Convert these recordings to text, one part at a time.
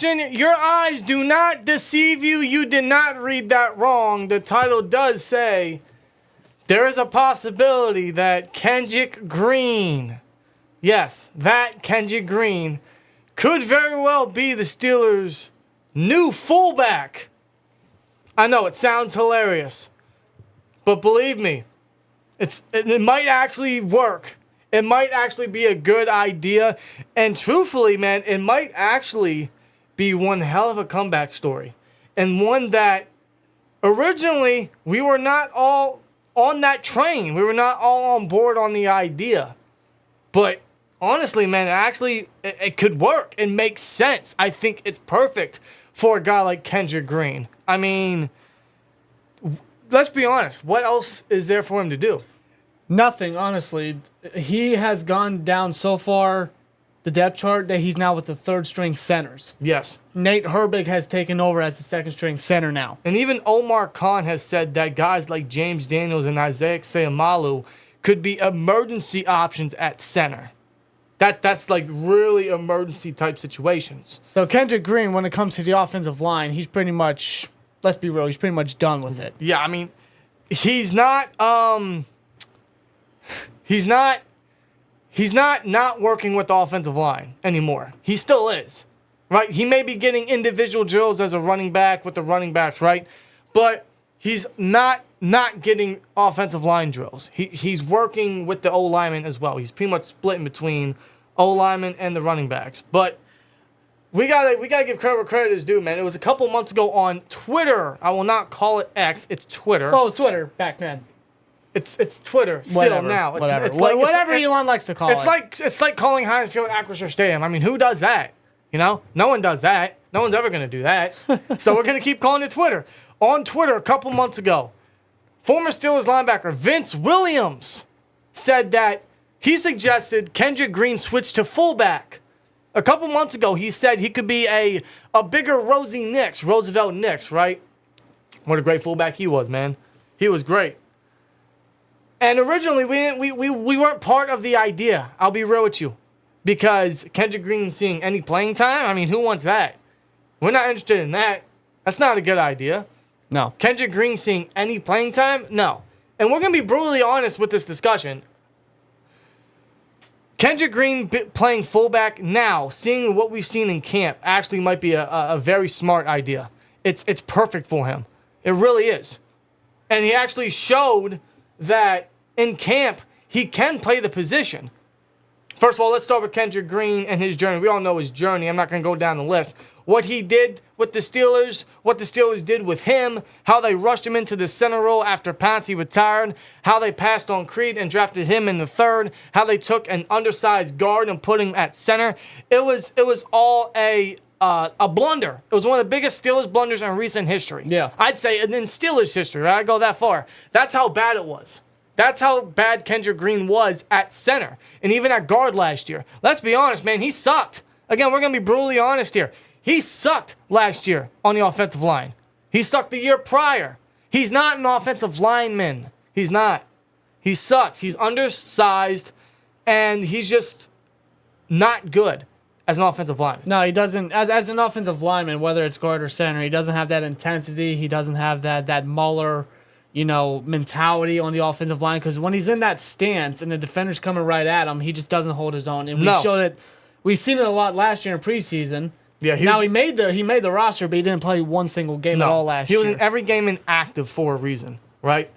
Nation, your eyes do not deceive you. You did not read that wrong. The title does say there is a possibility that Kendrick Green, yes, that Kendrick Green, could very well be the Steelers' new fullback. I know, it sounds hilarious. But believe me, it might actually work. It might actually be a good idea. And truthfully, man, it might actually be one hell of a comeback story. And one that originally we were not all on that train. We were not all on board on the idea. But honestly, man, it could work. It makes sense. I think it's perfect for a guy like Kendrick Green. I mean, let's be honest. What else is there for him to do? Nothing, honestly. He has gone down so far the depth chart that he's now with the third-string centers. Yes. Nate Herbig has taken over as the second-string center now. And even Omar Khan has said that guys like James Daniels and Isaiah Seumalo could be emergency options at center. That's like really emergency type situations. So Kendrick Green, when it comes to the offensive line, he's pretty much, let's be real, he's pretty much done with it. Yeah, I mean, he's not working with the offensive line anymore. He still is, right? He may be getting individual drills as a running back with the running backs, right? But he's not getting offensive line drills. He's working with the O-lineman as well. He's pretty much splitting between O-lineman and the running backs. But we gotta give credit where credit is due, man. It was a couple months ago on Twitter. I will not call it X. It's Twitter. Oh, it's Twitter back then. It's Twitter still whatever, now. Whatever. Elon likes to call it. It's like calling Heinz Field Acrisure Stadium. I mean, who does that? You know, no one does that. No one's ever gonna do that. So we're gonna keep calling it Twitter. On Twitter, a couple months ago, former Steelers linebacker Vince Williams said that he suggested Kendrick Green switch to fullback. A couple months ago, he said he could be a bigger Roosevelt Nix, right? What a great fullback he was, man. He was great. And originally, we weren't part of the idea. I'll be real with you. Because Kendrick Green seeing any playing time, I mean, who wants that? We're not interested in that. That's not a good idea. No. Kendrick Green seeing any playing time? No. And we're going to be brutally honest with this discussion. Kendrick Green playing fullback now, seeing what we've seen in camp, actually might be a very smart idea. It's perfect for him. It really is. And he actually showed that in camp, he can play the position. First of all, let's start with Kendrick Green and his journey. We all know his journey. I'm not going to go down the list. What he did with the Steelers, what the Steelers did with him, how they rushed him into the center role after Pouncey retired, how they passed on Creed and drafted him in the third, how they took an undersized guard and put him at center. It was all a blunder. It was one of the biggest Steelers blunders in recent history. Yeah. I'd say in Steelers history, right? I'd go that far. That's how bad it was. That's how bad Kendrick Green was at center and even at guard last year. Let's be honest, man. He sucked. Again, we're going to be brutally honest here. He sucked last year on the offensive line. He sucked the year prior. He's not an offensive lineman. He's not. He sucks. He's undersized, and he's just not good as an offensive lineman. No, he doesn't. As an offensive lineman, whether it's guard or center, he doesn't have that intensity. He doesn't have that Mueller, mentality on the offensive line. Because when he's in that stance and the defender's coming right at him, he just doesn't hold his own. And we showed it. We've seen it a lot last year in preseason. Yeah. He made the roster, but he didn't play one single game at all last year. He was in every game inactive for a reason, right?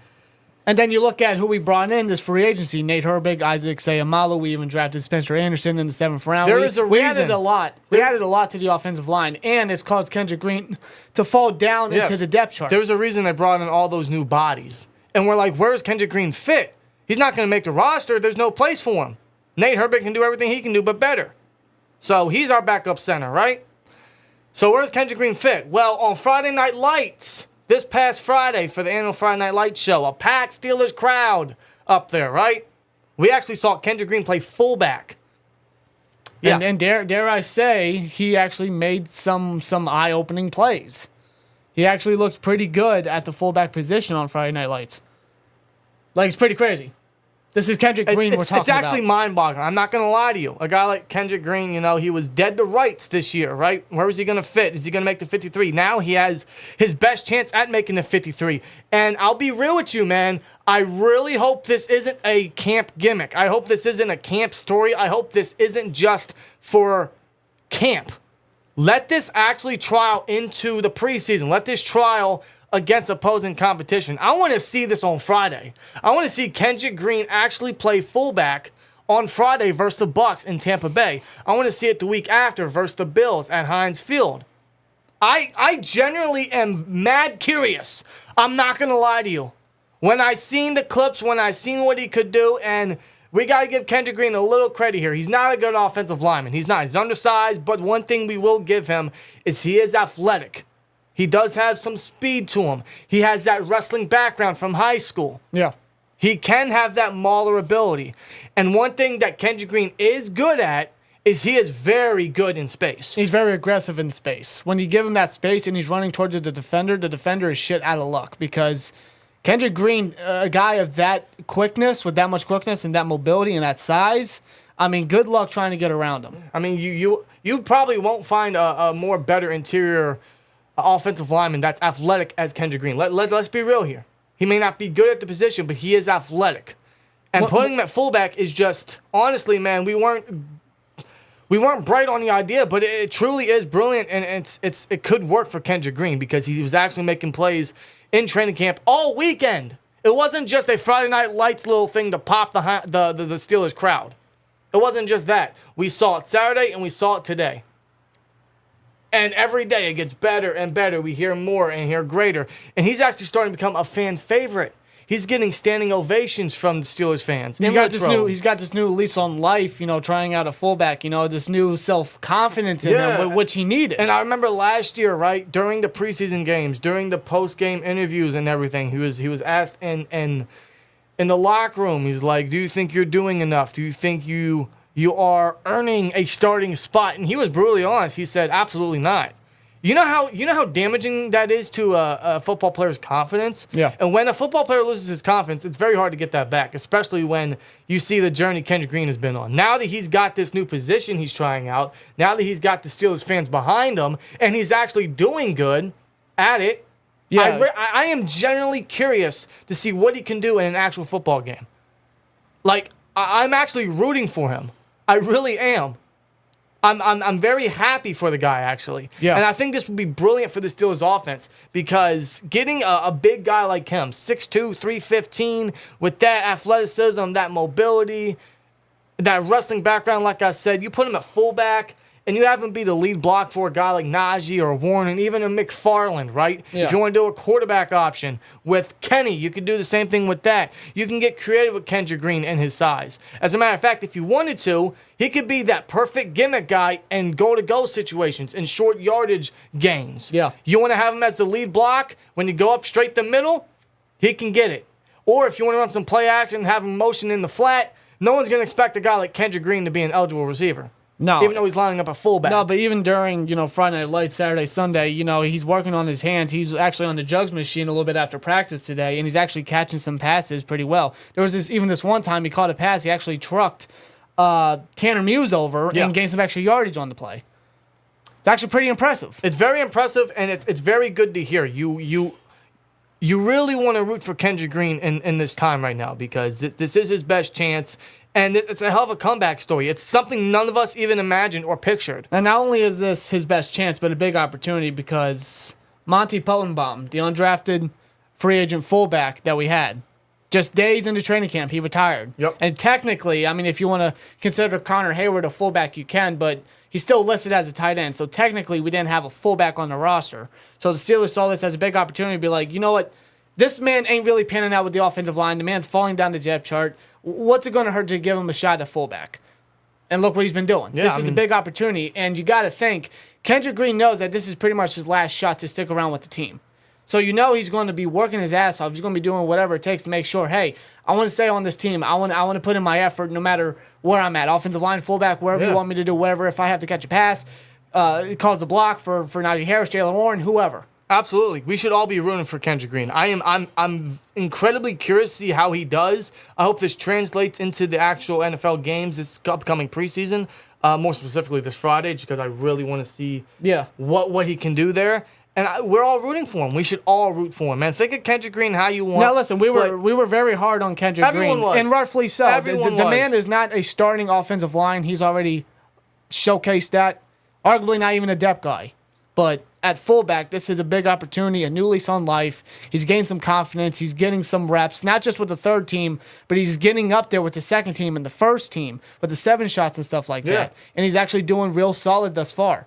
And then you look at who we brought in this free agency: Nate Herbig, Isaac Seumalo. We even drafted Spencer Anderson in the 7th round. There is a reason. We added a lot. We added a lot to the offensive line, and it's caused Kendrick Green to fall down into the depth chart. There's a reason they brought in all those new bodies. And we're like, where's Kendrick Green fit? He's not going to make the roster. There's no place for him. Nate Herbig can do everything he can do, but better. So he's our backup center, right? So where's Kendrick Green fit? Well, on Friday Night Lights, this past Friday for the annual Friday Night Lights show, a packed Steelers crowd up there, right? We actually saw Kendrick Green play fullback. Yeah. And dare I say, he actually made some eye-opening plays. He actually looked pretty good at the fullback position on Friday Night Lights. Like, it's pretty crazy. This is Kendrick Green we're talking about. It's actually mind-boggling. I'm not going to lie to you. A guy like Kendrick Green, he was dead to rights this year, right? Where is he going to fit? Is he going to make the 53? Now he has his best chance at making the 53. And I'll be real with you, man. I really hope this isn't a camp gimmick. I hope this isn't a camp story. I hope this isn't just for camp. Let this actually trial into the preseason. Let this trial against opposing competition. I want to see this on Friday. I want to see Kendrick Green actually play fullback on Friday versus the Bucs in Tampa Bay. I want to see it the week after versus the Bills at Heinz Field. I genuinely am mad curious. I'm not going to lie to you. When I seen the clips, when I seen what he could do, and we got to give Kendrick Green a little credit here. He's not a good offensive lineman. He's not. He's undersized, but one thing we will give him is he is athletic. He does have some speed to him. He has that wrestling background from high school. Yeah. He can have that mauler ability. And one thing that Kendrick Green is good at is he is very good in space. He's very aggressive in space. When you give him that space and he's running towards the defender is shit out of luck because Kendrick Green, a guy of that quickness, with that much quickness and that mobility and that size, I mean, good luck trying to get around him. I mean, you probably won't find a more better interior offensive lineman that's athletic as Kendrick Green. Let's be real here. He may not be good at the position, but he is athletic. And putting him at fullback is just, honestly, man, we weren't bright on the idea, but it truly is brilliant, and it could work for Kendrick Green because he was actually making plays in training camp all weekend. It wasn't just a Friday Night Lights little thing to pop the Steelers crowd. It wasn't just that. We saw it Saturday, and we saw it today. And every day it gets better and better. We hear more and hear greater. And he's actually starting to become a fan favorite. He's getting standing ovations from the Steelers fans. He's got this new lease on life, trying out a fullback, this new self-confidence in him, which he needed. And I remember last year, right, during the preseason games, during the post-game interviews and everything, he was asked in the locker room, he's like, do you think you're doing enough? Do you think you are earning a starting spot? And he was brutally honest. He said, absolutely not. You know how damaging that is to a football player's confidence? Yeah. And when a football player loses his confidence, it's very hard to get that back, especially when you see the journey Kendrick Green has been on. Now that he's got this new position he's trying out, now that he's got the Steelers fans behind him, and he's actually doing good at it, I am genuinely curious to see what he can do in an actual football game. Like, I'm actually rooting for him. I really am. I'm very happy for the guy, actually. Yeah. And I think this would be brilliant for the Steelers offense because getting a big guy like him, 6'2", 315, with that athleticism, that mobility, that wrestling background, like I said, you put him at fullback, and you have him be the lead block for a guy like Najee or Warren and even a McFarland, right? Yeah. If you want to do a quarterback option with Kenny, you could do the same thing with that. You can get creative with Kendrick Green and his size. As a matter of fact, if you wanted to, he could be that perfect gimmick guy in go-to-go situations and short yardage gains. Yeah. You want to have him as the lead block when you go up straight the middle, he can get it. Or if you want to run some play action and have him motion in the flat, no one's going to expect a guy like Kendrick Green to be an eligible receiver. No. Even though he's lining up a fullback. No, but even during, Friday Night Lights, Saturday, Sunday, he's working on his hands. He's actually on the jugs machine a little bit after practice today, and he's actually catching some passes pretty well. There was this one time he caught a pass. He actually trucked Tanner Muse over and gained some extra yardage on the play. It's actually pretty impressive. It's very impressive, and it's very good to hear. You really want to root for Kendrick Green in this time right now because this is his best chance. And it's a hell of a comeback story. It's something none of us even imagined or pictured. And not only is this his best chance, but a big opportunity because Monty Peltenbaum, the undrafted free agent fullback that we had, just days into training camp, he retired. Yep. And technically, I mean, if you want to consider Connor Hayward a fullback, you can, but he's still listed as a tight end. So technically, we didn't have a fullback on the roster. So the Steelers saw this as a big opportunity to be like, you know what? This man ain't really panning out with the offensive line. The man's falling down the depth chart. What's it going to hurt to give him a shot at fullback? And look what he's been doing. Yeah, this is a big opportunity, and you got to think, Kendrick Green knows that this is pretty much his last shot to stick around with the team. So he's going to be working his ass off. He's going to be doing whatever it takes to make sure, hey, I want to stay on this team. I want to put in my effort no matter where I'm at. Offensive line, fullback, wherever you want me to do, whatever. If I have to catch a pass, cause the block for Najee Harris, Jalen Warren, whoever. Absolutely. We should all be rooting for Kendrick Green. I'm incredibly curious to see how he does. I hope this translates into the actual NFL games this upcoming preseason, more specifically this Friday, just because I really want to see what he can do there. And we're all rooting for him. We should all root for him, man. Think of Kendrick Green how you want. Now, listen, we were very hard on Kendrick Green. Was. And rightfully so. Everyone the was. man is not a starting offensive line. He's already showcased that. Arguably not even a depth guy. But at fullback, this is a big opportunity, a new lease on life. He's gained some confidence. He's getting some reps, not just with the third team, but he's getting up there with the second team and the first team with the 7 shots and stuff like that. And he's actually doing real solid thus far.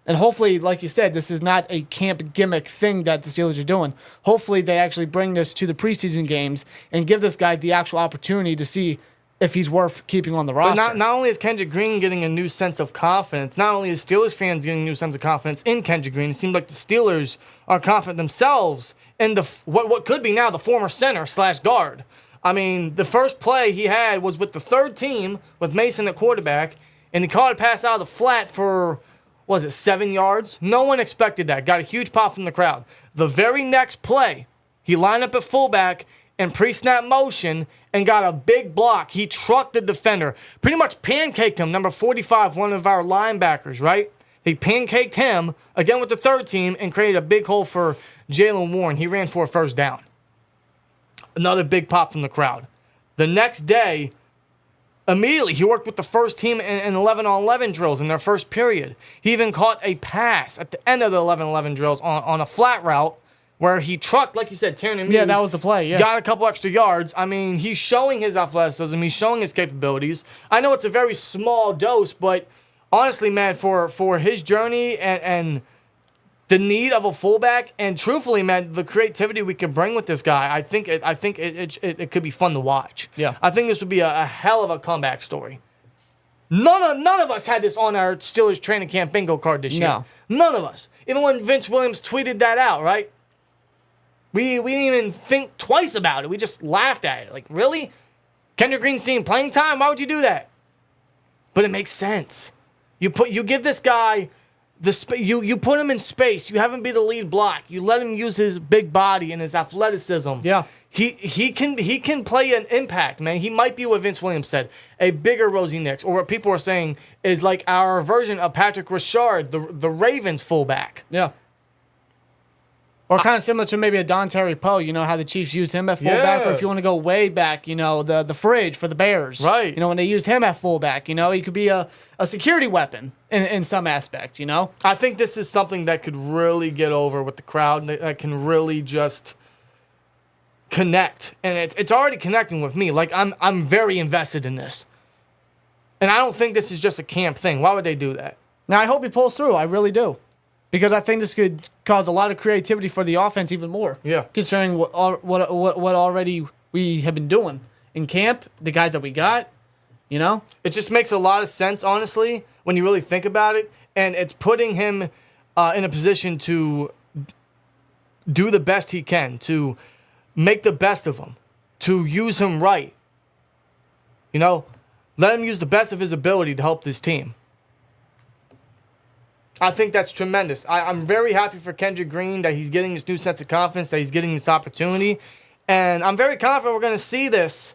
And hopefully, like you said, this is not a camp gimmick thing that the Steelers are doing. Hopefully, they actually bring this to the preseason games and give this guy the actual opportunity to see if he's worth keeping on the roster. But not only is Kendrick Green getting a new sense of confidence, not only is Steelers fans getting a new sense of confidence in Kendrick Green, it seems like the Steelers are confident themselves in what could be now the former center / guard. I mean, the first play he had was with the third team with Mason at quarterback, and he caught a pass out of the flat for, 7 yards? No one expected that. Got a huge pop from the crowd. The very next play, he lined up at fullback in pre-snap motion and got a big block. He trucked the defender. Pretty much pancaked him, number 45, one of our linebackers, right? He pancaked him, again with the third team, and created a big hole for Jalen Warren. He ran for a first down. Another big pop from the crowd. The next day, immediately, he worked with the first team in 11-on-11 drills in their first period. He even caught a pass at the end of the 11-on-11 drills on a flat route where he trucked, like you said, tearing him. Yeah, that was the play, yeah. Got a couple extra yards. I mean, he's showing his athleticism. He's showing his capabilities. I know it's a very small dose, but honestly, man, for his journey and the need of a fullback, and truthfully, man, the creativity we could bring with this guy, I think it could be fun to watch. Yeah. I think this would be a hell of a comeback story. None of us had this on our Steelers training camp bingo card this year. No. None of us. Even when Vince Williams tweeted that out, right? We didn't even think twice about it. We just laughed at it. Like, really? Kendrick Green seeing playing time? Why would you do that? But it makes sense. You give this guy you put him in space. You have him be the lead block. You let him use his big body and his athleticism. Yeah. He can play an impact, man. He might be what Vince Williams said, a bigger Rosie Nix, or what people are saying is like our version of Patrick Richard, the Ravens fullback. Yeah. Or kind of similar to maybe a Don Terry Poe, you know, how the Chiefs used him at fullback. Or if you want to go way back, you know, the fridge for the Bears. Right. You know, when they used him at fullback, you know, he could be a security weapon in some aspect, you know. I think this is something that could really get over with the crowd, that can really just connect. And it's already connecting with me. Like, I'm very invested in this. And I don't think this is just a camp thing. Why would they do that? Now, I hope he pulls through. I really do. Because I think this could cause a lot of creativity for the offense even more. Yeah. Considering what already we have been doing in camp, the guys that we got, you know? It just makes a lot of sense, honestly, when you really think about it. And it's putting him in a position to do the best he can, to make the best of him, to use him right. You know? Let him use the best of his ability to help this team. I think that's tremendous. I'm very happy for Kendrick Green that he's getting this new sense of confidence, that he's getting this opportunity. And I'm very confident we're going to see this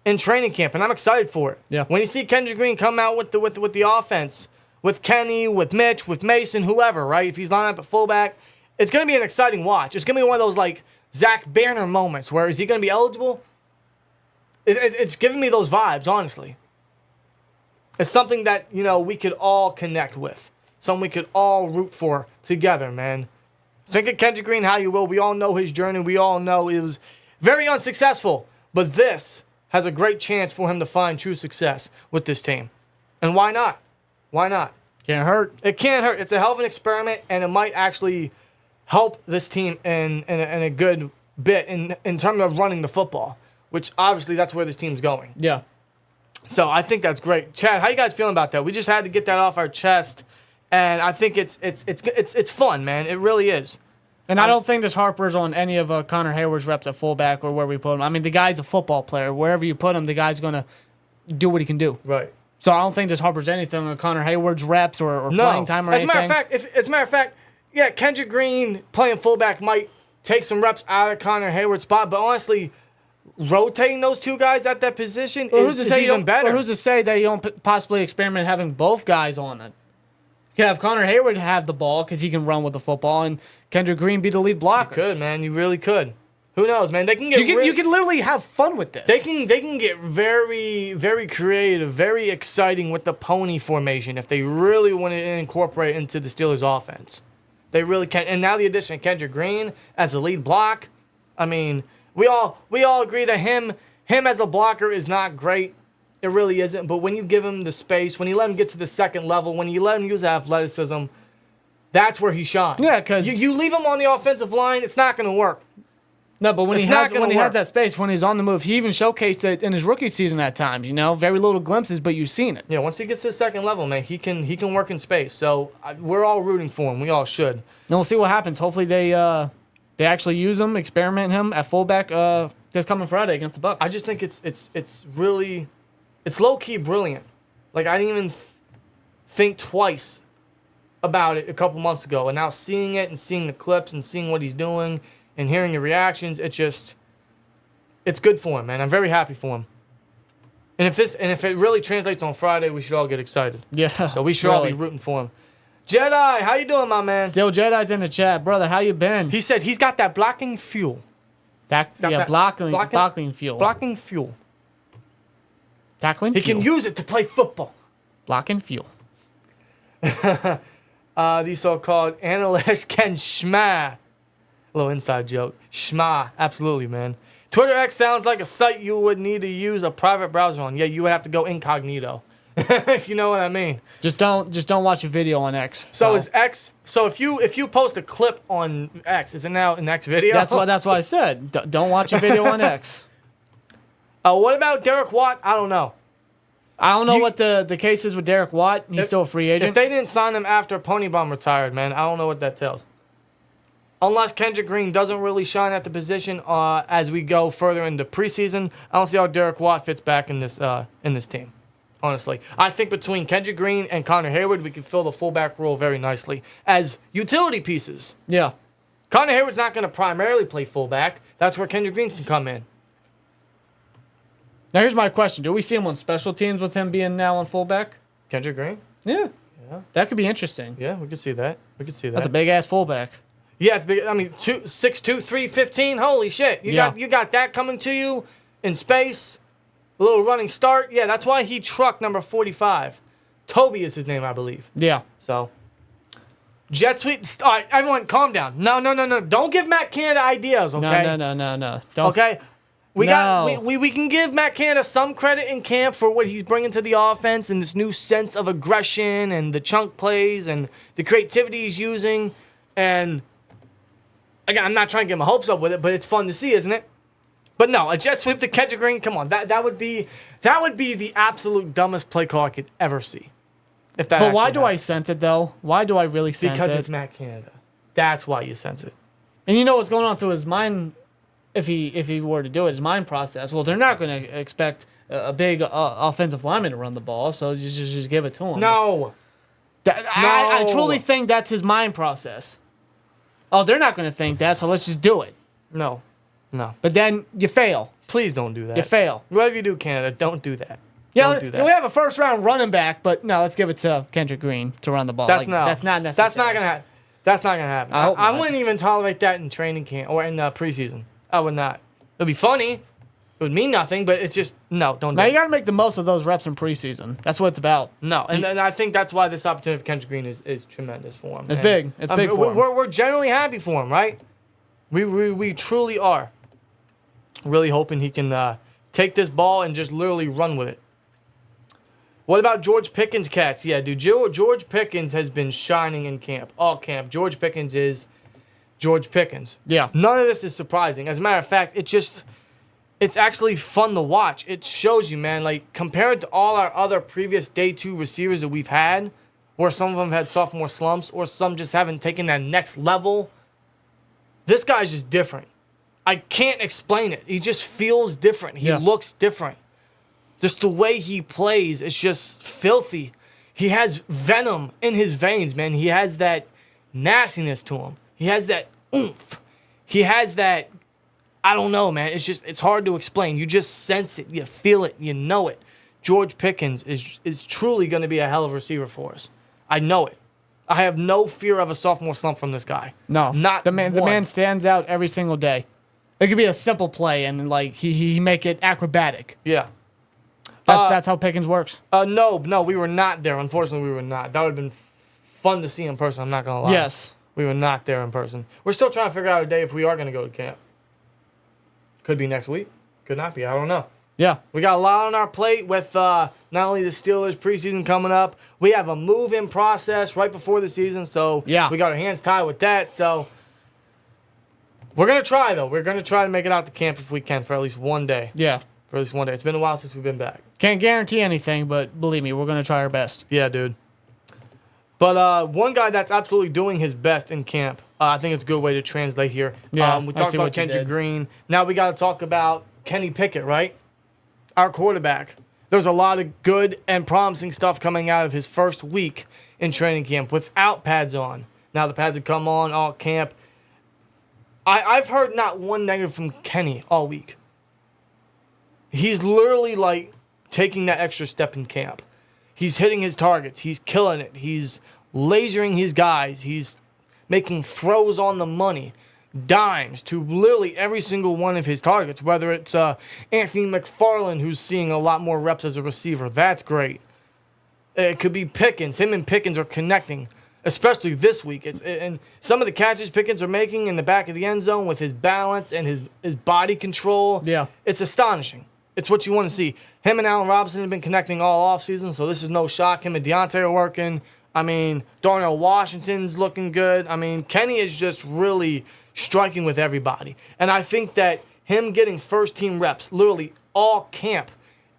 in training camp, and I'm excited for it. Yeah. When you see Kendrick Green come out with the offense, with Kenny, with Mitch, with Mason, whoever, right? If he's lined up at fullback, it's going to be an exciting watch. It's going to be one of those, like, Zach Banner moments where is he going to be eligible? It's giving me those vibes, honestly. It's something that, you know, we could all connect with. Something we could all root for together, man. Think of Kendrick Green how you will. We all know his journey. We all know it was very unsuccessful. But this has a great chance for him to find true success with this team. And why not? Why not? Can't hurt. It can't hurt. It's a hell of an experiment, and it might actually help this team in a good bit in terms of running the football, which obviously that's where this team's going. Yeah. So I think that's great. Chad, how you guys feeling about that? We just had to get that off our chest. And I think it's fun, man. It really is. And I don't think this Harper's on any of Connor Hayward's reps at fullback or where we put him. I mean, the guy's a football player. Wherever you put him, the guy's going to do what he can do. Right. So I don't think this Harper's anything on Connor Hayward's reps or playing time or anything. As a matter of fact, yeah, Kendrick Green playing fullback might take some reps out of Connor Hayward's spot, but honestly, rotating those two guys at that position is even better. Or who's to say that you don't possibly experiment having both guys on it? You can have Connor Hayward have the ball because he can run with the football, and Kendrick Green be the lead blocker. You could, man. You really could. Who knows, man? They can get. You can literally have fun with this. They can get very, very creative, very exciting with the pony formation if they really want to incorporate into the Steelers' offense. They really can. And now the addition of Kendrick Green as a lead block. I mean, we all agree that him as a blocker is not great. It really isn't. But when you give him the space, when you let him get to the second level, when you let him use athleticism, that's where he shines. Yeah, because you leave him on the offensive line, it's not going to work. No, but when he has that space, when he's on the move, he even showcased it in his rookie season at times. Very little glimpses, but you've seen it. Yeah, once he gets to the second level, man, he can work in space. So we're all rooting for him. We all should. And we'll see what happens. Hopefully they actually use him, experiment him at fullback this coming Friday against the Bucs. I just think it's really low key brilliant. Like I didn't even think twice about it a couple months ago, and now seeing it and seeing the clips and seeing what he's doing. And hearing the reactions, it's good for him, man. I'm very happy for him. And if it really translates on Friday, we should all get excited. Yeah. So we should all be rooting for him. Jedi, how you doing, my man? Still Jedi's in the chat, brother. How you been? He said he's got that blocking fuel. Blocking fuel. Blocking fuel. Tackling. He can use it to play football. Blocking fuel. The so-called analysts can schma. Little inside joke. Schma. Absolutely, man. Twitter X sounds like a site you would need to use a private browser on. Yeah, you would have to go incognito. If you know what I mean. Just don't watch a video on X. So is X? So if you post a clip on X, is it now an X video? That's what I said. Don't watch a video on X. What about Derek Watt? I don't know. I don't know what the case is with Derek Watt. He's still a free agent. If they didn't sign him after Pony Bomb retired, man, I don't know what that tells. Unless Kendrick Green doesn't really shine at the position as we go further into preseason, I don't see how Derek Watt fits back in this team. Honestly, I think between Kendrick Green and Connor Hayward, we could fill the fullback role very nicely as utility pieces. Yeah, Connor Hayward's not going to primarily play fullback. That's where Kendrick Green can come in. Now here's my question: do we see him on special teams with him being now on fullback? Kendrick Green? Yeah, that could be interesting. Yeah, we could see that. That's a big ass fullback. Yeah, it's big. I mean, 6'2", 315. Holy shit! You got that coming to you in space. A little running start. Yeah, that's why he trucked number 45. Toby is his name, I believe. Yeah. So, jet sweep. All right, everyone, calm down. No. Don't give Matt Canada ideas, okay? No. Don't. Okay. We can give Matt Canada some credit in camp for what he's bringing to the offense and this new sense of aggression and the chunk plays and the creativity he's using. And again, I'm not trying to get my hopes up with it, but it's fun to see, isn't it? But no, a jet sweep to Kendrick Green, come on, that would be the absolute dumbest play call I could ever see. If that. But why do I sense it though? Why do I really sense it? Because it's Matt Canada. That's why you sense it. And you know what's going on through his mind if he were to do it, his mind process. Well, they're not going to expect a big offensive lineman to run the ball, so just give it to him. No. I truly think that's his mind process. Oh, they're not going to think that, so let's just do it. No. But then you fail. Please don't do that. You fail. Whatever you do, Canada, don't do that. Yeah, don't do that. We have a first-round running back, but no, let's give it to Kendrick Green to run the ball. That's not necessary. That's not gonna happen. That's not gonna happen. I wouldn't even tolerate that in training camp or in preseason. I would not. It'd be funny. It would mean nothing, but it's just don't do it. Now you got to make the most of those reps in preseason. That's what it's about. No, and I think that's why this opportunity for Kendrick Green is tremendous for him. It's big. It's big for him. We're generally happy for him, right? We truly are. Really hoping he can take this ball and just literally run with it. What about George Pickens, cats? Yeah, dude, George Pickens has been shining in camp. All camp. George Pickens is George Pickens. Yeah. None of this is surprising. As a matter of fact, it's actually fun to watch. It shows you, man, like compared to all our other previous day 2 receivers that we've had, where some of them had sophomore slumps or some just haven't taken that next level, this guy's just different. I can't explain it. He just feels different. He looks different. Just the way he plays, it's just filthy. He has venom in his veins, man. He has that nastiness to him. He has that oomph. He has that, I don't know, man. It's hard to explain. You just sense it. You feel it. You know it. George Pickens is truly going to be a hell of a receiver for us. I know it. I have no fear of a sophomore slump from this guy. No. Not the man. one. The man stands out every single day. It could be a simple play, and like he make it acrobatic. Yeah. That's how Pickens works. No, we were not there. Unfortunately, we were not. That would have been fun to see in person. I'm not going to lie. Yes. We were not there in person. We're still trying to figure out a day if we are going to go to camp. Could be next week. Could not be. I don't know. Yeah. We got a lot on our plate with not only the Steelers preseason coming up. We have a move-in process right before the season, so yeah. We got our hands tied with that. So we're going to try, though. We're going to try to make it out to camp if we can for at least one day. Yeah. For at least one day. It's been a while since we've been back. Can't guarantee anything, but believe me, we're going to try our best. Yeah, dude. But one guy that's absolutely doing his best in camp, I think it's a good way to translate here. Yeah, we talked about Kendrick Green. Now we got to talk about Kenny Pickett, right? Our quarterback. There's a lot of good and promising stuff coming out of his first week in training camp without pads on. Now the pads have come on all camp. I've heard not one negative from Kenny all week. He's literally like taking that extra step in camp. He's hitting his targets. He's killing it. He's lasering his guys. He's making throws on the money, dimes to literally every single one of his targets, whether it's Anthony McFarland, who's seeing a lot more reps as a receiver. That's great. It could be Pickens. Him and Pickens are connecting, especially this week. And some of the catches Pickens are making in the back of the end zone with his balance and his body control. Yeah. It's astonishing. It's what you want to see. Him and Allen Robinson have been connecting all offseason, so this is no shock. Him and Deontay are working. I mean, Darnell Washington's looking good. I mean, Kenny is just really striking with everybody. And I think that him getting first-team reps, literally all camp,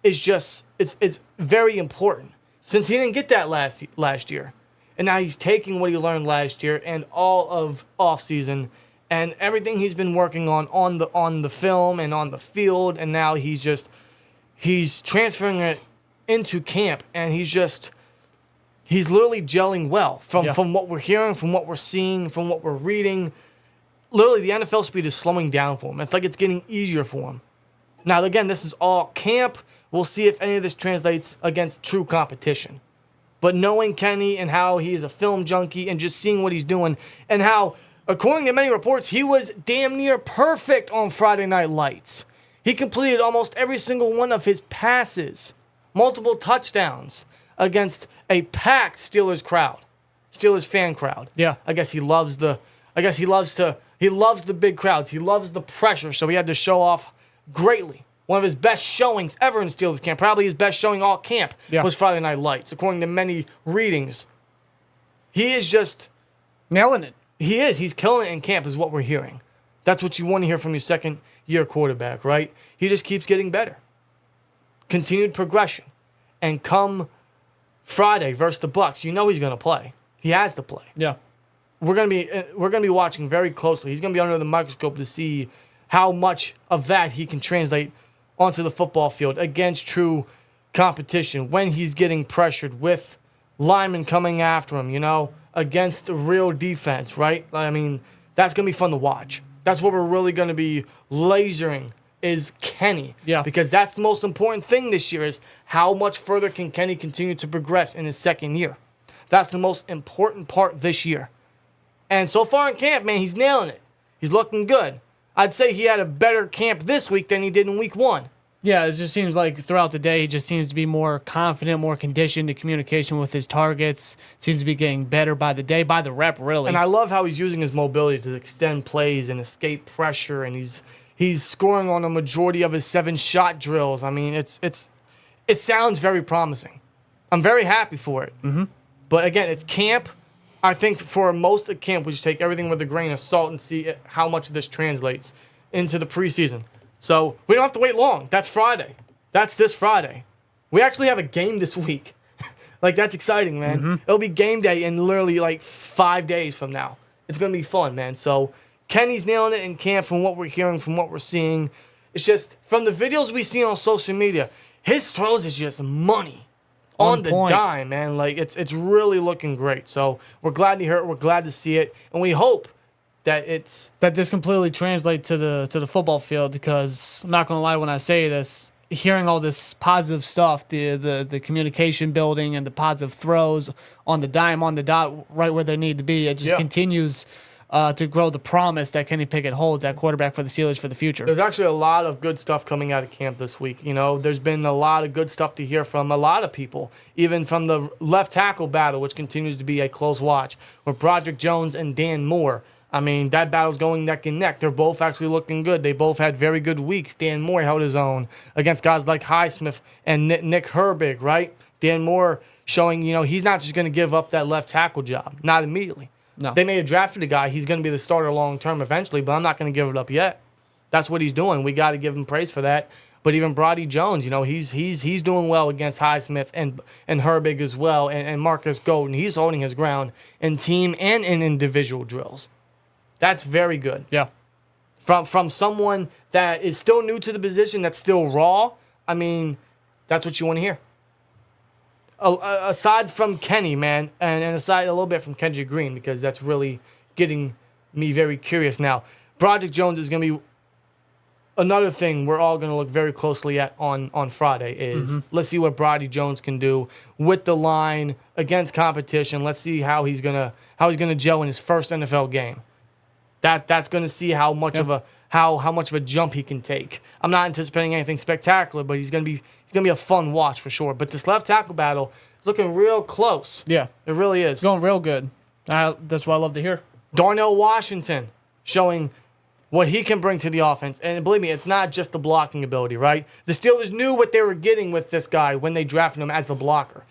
is just, it's very important. Since he didn't get that last year. And now he's taking what he learned last year and all of offseason and everything he's been working on the film and on the field, and now he's transferring it into camp, and he's literally gelling well from what we're hearing, from what we're seeing, from what we're reading. Literally, the NFL speed is slowing down for him. It's like it's getting easier for him. Now, again, this is all camp. We'll see if any of this translates against true competition. But knowing Kenny and how he is a film junkie and just seeing what he's doing and how, according to many reports, he was damn near perfect on Friday Night Lights. He completed almost every single one of his passes, multiple touchdowns against a packed Steelers crowd, Steelers fan crowd. Yeah. I guess he loves the big crowds. He loves the pressure, so he had to show off greatly. One of his best showings ever in Steelers camp, probably his best showing all camp, was Friday Night Lights, according to many readings. He is just nailing it. He is. He's killing it in camp is what we're hearing. That's what you want to hear from your second-year quarterback, right? He just keeps getting better. Continued progression. And come Friday versus the Bucs, you know he's going to play. He has to play. Yeah. We're going to be watching very closely. He's going to be under the microscope to see how much of that he can translate onto the football field against true competition when he's getting pressured with linemen coming after him, against the real defense, right? I mean, that's going to be fun to watch. That's what we're really going to be lasering is Kenny. Yeah. Because that's the most important thing this year is how much further can Kenny continue to progress in his second year. That's the most important part this year. And so far in camp, man, he's nailing it. He's looking good. I'd say he had a better camp this week than he did in week 1. Yeah, it just seems like throughout the day, he just seems to be more confident, more conditioned to communication with his targets. Seems to be getting better by the day, by the rep, really. And I love how he's using his mobility to extend plays and escape pressure, and he's scoring on a majority of his 7-shot drills. I mean, it sounds very promising. I'm very happy for it. Mm-hmm. But again, it's camp. I think for most of camp, we just take everything with a grain of salt and see how much of this translates into the preseason. So we don't have to wait long. That's Friday. That's this Friday. We actually have a game this week. That's exciting, man. Mm-hmm. It'll be game day in literally 5 days from now. It's going to be fun, man. So Kenny's nailing it in camp from what we're hearing, from what we're seeing. It's just from the videos we see on social media, his throws is just money. on the point. dime, man. Like it's really looking great. So we're glad to hear it. We're glad to see it, and we hope that this completely translates to the football field, because I'm not gonna lie when I say this, hearing all this positive stuff, the communication building and the positive throws on the dime, on the dot, right where they need to be, it just continues to grow the promise that Kenny Pickett holds at quarterback for the Steelers for the future. There's actually a lot of good stuff coming out of camp this week. You know, there's been a lot of good stuff to hear from a lot of people, even from the left tackle battle, which continues to be a close watch, with Broderick Jones and Dan Moore. I mean, that battle's going neck and neck. They're both actually looking good. They both had very good weeks. Dan Moore held his own against guys like Highsmith and Nick Herbig, right? Dan Moore showing, you know, he's not just going to give up that left tackle job. Not immediately. No. They may have drafted a guy. He's going to be the starter long term eventually, but I'm not going to give it up yet. That's what he's doing. We got to give him praise for that. But even Brody Jones, you know, he's doing well against Highsmith and Herbig as well, and Marcus Golden. He's holding his ground in team and in individual drills. That's very good. Yeah. From someone that is still new to the position, that's still raw, I mean, that's what you want to hear. Aside from Kenny, man, and aside a little bit from Kendrick Green, because that's really getting me very curious now. Broderick Jones is going to be another thing we're all going to look very closely at on Friday is let's see what Broderick Jones can do with the line against competition. Let's see how he's going to gel in his first NFL game. That's going to see how much of a how much of a jump he can take. I'm not anticipating anything spectacular, but he's going to be a fun watch for sure. But this left tackle battle is looking real close. Yeah. It really is. It's going real good. That's what I love to hear. Darnell Washington showing what he can bring to the offense. And believe me, it's not just the blocking ability, right? The Steelers knew what they were getting with this guy when they drafted him as the blocker.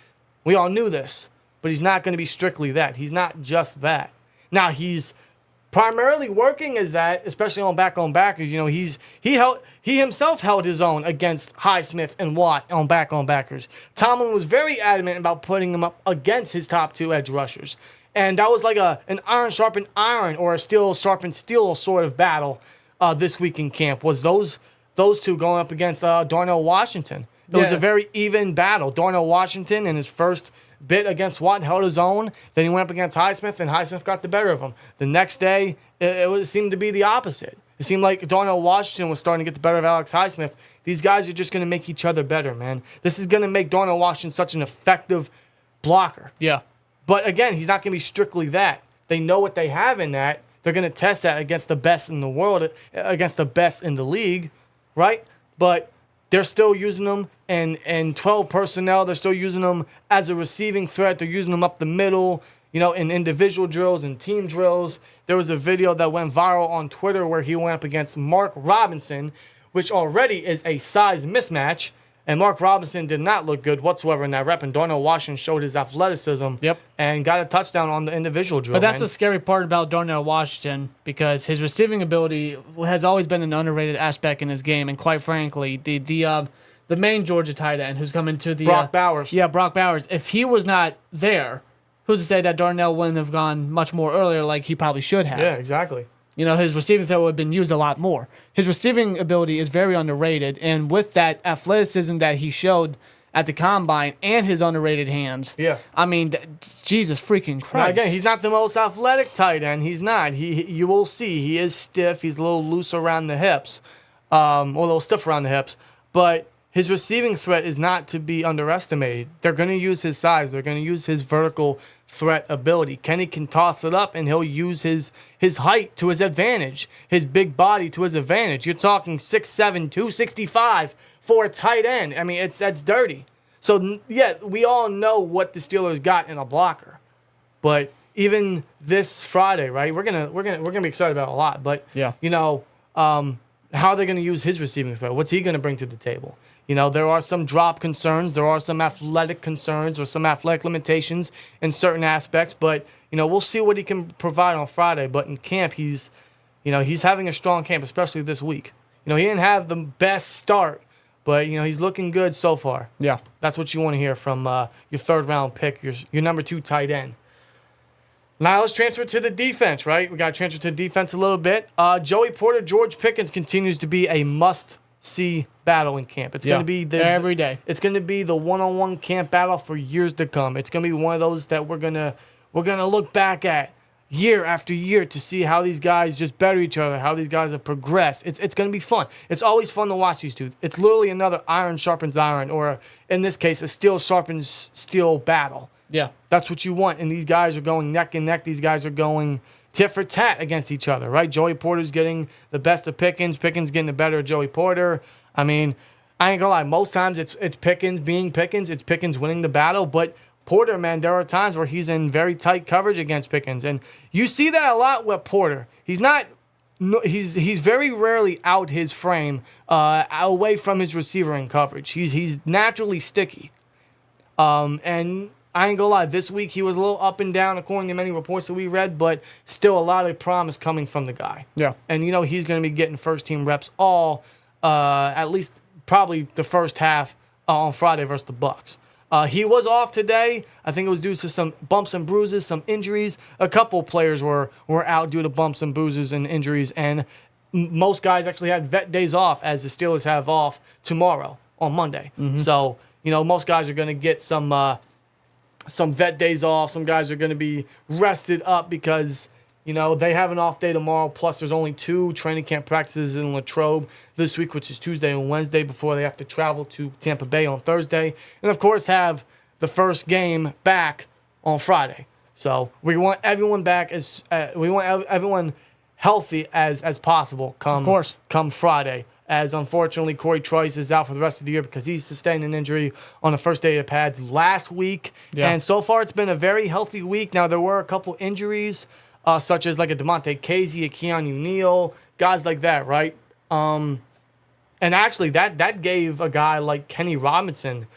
We all knew this, but he's not going to be strictly that. He's not just that. Now, he's primarily working as that, especially on backers. You know, he himself held his own against Highsmith and Watt on backers. Tomlin was very adamant about putting him up against his top two edge rushers. And that was like an iron sharpened iron or a steel sharpened steel sort of battle this week in camp, was those two going up against Darnell Washington. It was a very even battle. Darnell Washington in his first bit against Watt held his own. Then he went up against Highsmith, and Highsmith got the better of him. The next day, it seemed to be the opposite. It seemed like Darnell Washington was starting to get the better of Alex Highsmith. These guys are just going to make each other better, man. This is going to make Darnell Washington such an effective blocker. Yeah. But again, he's not going to be strictly that. They know what they have in that. They're going to test that against the best in the world, against the best in the league, right? But they're still using them in 12 personnel. They're still using them as a receiving threat. They're using them up the middle, you know, in individual drills and team drills. There was a video that went viral on Twitter where he went up against Mark Robinson, which already is a size mismatch. And Mark Robinson did not look good whatsoever in that rep. And Darnell Washington showed his athleticism and got a touchdown on the individual drill. But that's the scary part about Darnell Washington, because his receiving ability has always been an underrated aspect in his game. And quite frankly, the main Georgia tight end who's coming to the Brock Bowers. Yeah, Brock Bowers. If he was not there, who's to say that Darnell wouldn't have gone much more earlier like he probably should have? Yeah, exactly. You know, his receiving threat would have been used a lot more. His receiving ability is very underrated, and with that athleticism that he showed at the combine and his underrated hands, I mean, Jesus freaking Christ. Now again, he's not the most athletic tight end. He's not. You will see he is stiff. He's a little loose around the hips, or a little stiff around the hips. But his receiving threat is not to be underestimated. They're going to use his size. They're going to use his vertical threat ability. Kenny can toss it up, and he'll use his height to his advantage, his big body to his advantage. You're talking 6'7", 265 for a tight end. I mean, that's dirty. So, yeah, we all know what the Steelers got in a blocker. But even this Friday, right, we're gonna be excited about it a lot. But, you know, how are they going to use his receiving threat? What's he going to bring to the table? You know, there are some drop concerns. There are some athletic concerns or some athletic limitations in certain aspects. But, you know, we'll see what he can provide on Friday. But in camp, he's having a strong camp, especially this week. You know, he didn't have the best start, but, you know, he's looking good so far. Yeah. That's what you want to hear from your third-round pick, your number 2 tight end. Now let's transfer to the defense, right? We got to transfer to the defense a little bit. Joey Porter, George Pickens continues to be a must see battle in camp. It's going to be every day. It's going to be the one-on-one camp battle for years to come. It's going to be one of those that we're going to look back at year after year to see how these guys just better each other, how these guys have progressed. It's going to be fun. It's always fun to watch these two. It's literally another iron sharpens iron, or in this case, a steel sharpens steel battle. Yeah. That's what you want. And these guys are going neck and neck. These guys are going tit for tat against each other, right? Joey Porter's getting the best of Pickens. Pickens getting the better of Joey Porter. I mean, I ain't gonna lie. Most times it's Pickens being Pickens. It's Pickens winning the battle. But Porter, man, there are times where he's in very tight coverage against Pickens. And you see that a lot with Porter. He's very rarely out his frame, away from his receiver in coverage. He's naturally sticky. And I ain't gonna lie, this week he was a little up and down according to many reports that we read, but still a lot of promise coming from the guy. Yeah. And he's gonna be getting first team reps at least probably the first half on Friday versus the Bucs. He was off today. I think it was due to some bumps and bruises, some injuries. A couple players were out due to bumps and bruises and injuries, and most guys actually had vet days off, as the Steelers have off tomorrow on Monday. Mm-hmm. So, most guys are going to get some vet days off. Some guys are going to be rested up because, they have an off day tomorrow. Plus, there's only 2 training camp practices in Latrobe this week, which is Tuesday and Wednesday, before they have to travel to Tampa Bay on Thursday. And, of course, have the first game back on Friday. So we want everyone back we want everyone healthy as possible come Friday. As unfortunately Corey Trice is out for the rest of the year because he sustained an injury on the first day of pads last week. Yeah. And so far it's been a very healthy week. Now there were a couple injuries, such as like a DeMonte Casey, a Keanu Neal, guys like that, right? And actually that gave a guy like Kenny Robinson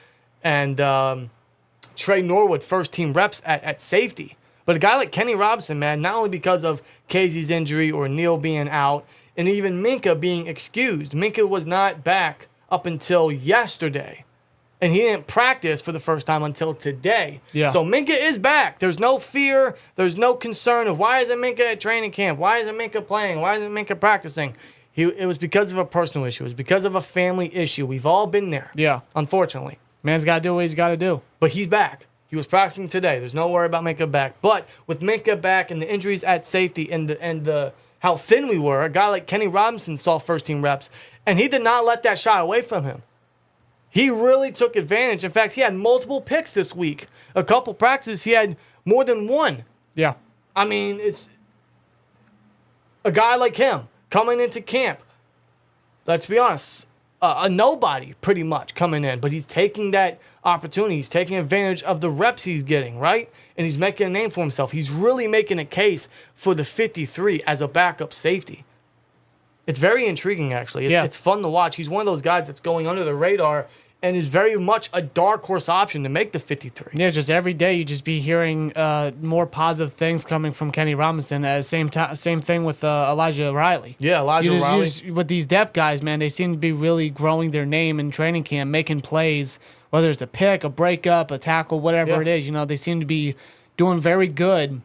and Trey Norwood first team reps at safety. But a guy like Kenny Robinson, man, not only because of Casey's injury or Neal being out, and even Minkah being excused. Minkah was not back up until yesterday. And he didn't practice for the first time until today. Yeah. So Minkah is back. There's no fear. There's no concern of why isn't Minkah at training camp? Why isn't Minkah playing? Why isn't Minkah practicing? It was because of a personal issue. It was because of a family issue. We've all been there. Yeah. Unfortunately. Man's got to do what he's got to do. But he's back. He was practicing today. There's no worry about Minkah back. But with Minkah back and the injuries at safety and the how thin we were, a guy like Kenny Robinson saw first-team reps, and he did not let that shot away from him. He really took advantage. In fact, he had multiple picks this week. A couple practices, he had more than one. Yeah. I mean, it's a guy like him coming into camp. Let's be honest, a nobody pretty much coming in, but he's taking that opportunity. He's taking advantage of the reps he's getting, right? And he's making a name for himself. He's really making a case for the 53 as a backup safety. It's very intriguing, actually. It's fun to watch. He's one of those guys that's going under the radar and is very much a dark horse option to make the 53. Yeah, just every day you just be hearing more positive things coming from Kenny Robinson. Same thing with Elijah Riley. Yeah, Riley. With these depth guys, man, they seem to be really growing their name in training camp, making plays, whether it's a pick, a breakup, a tackle, whatever it is. They seem to be doing very good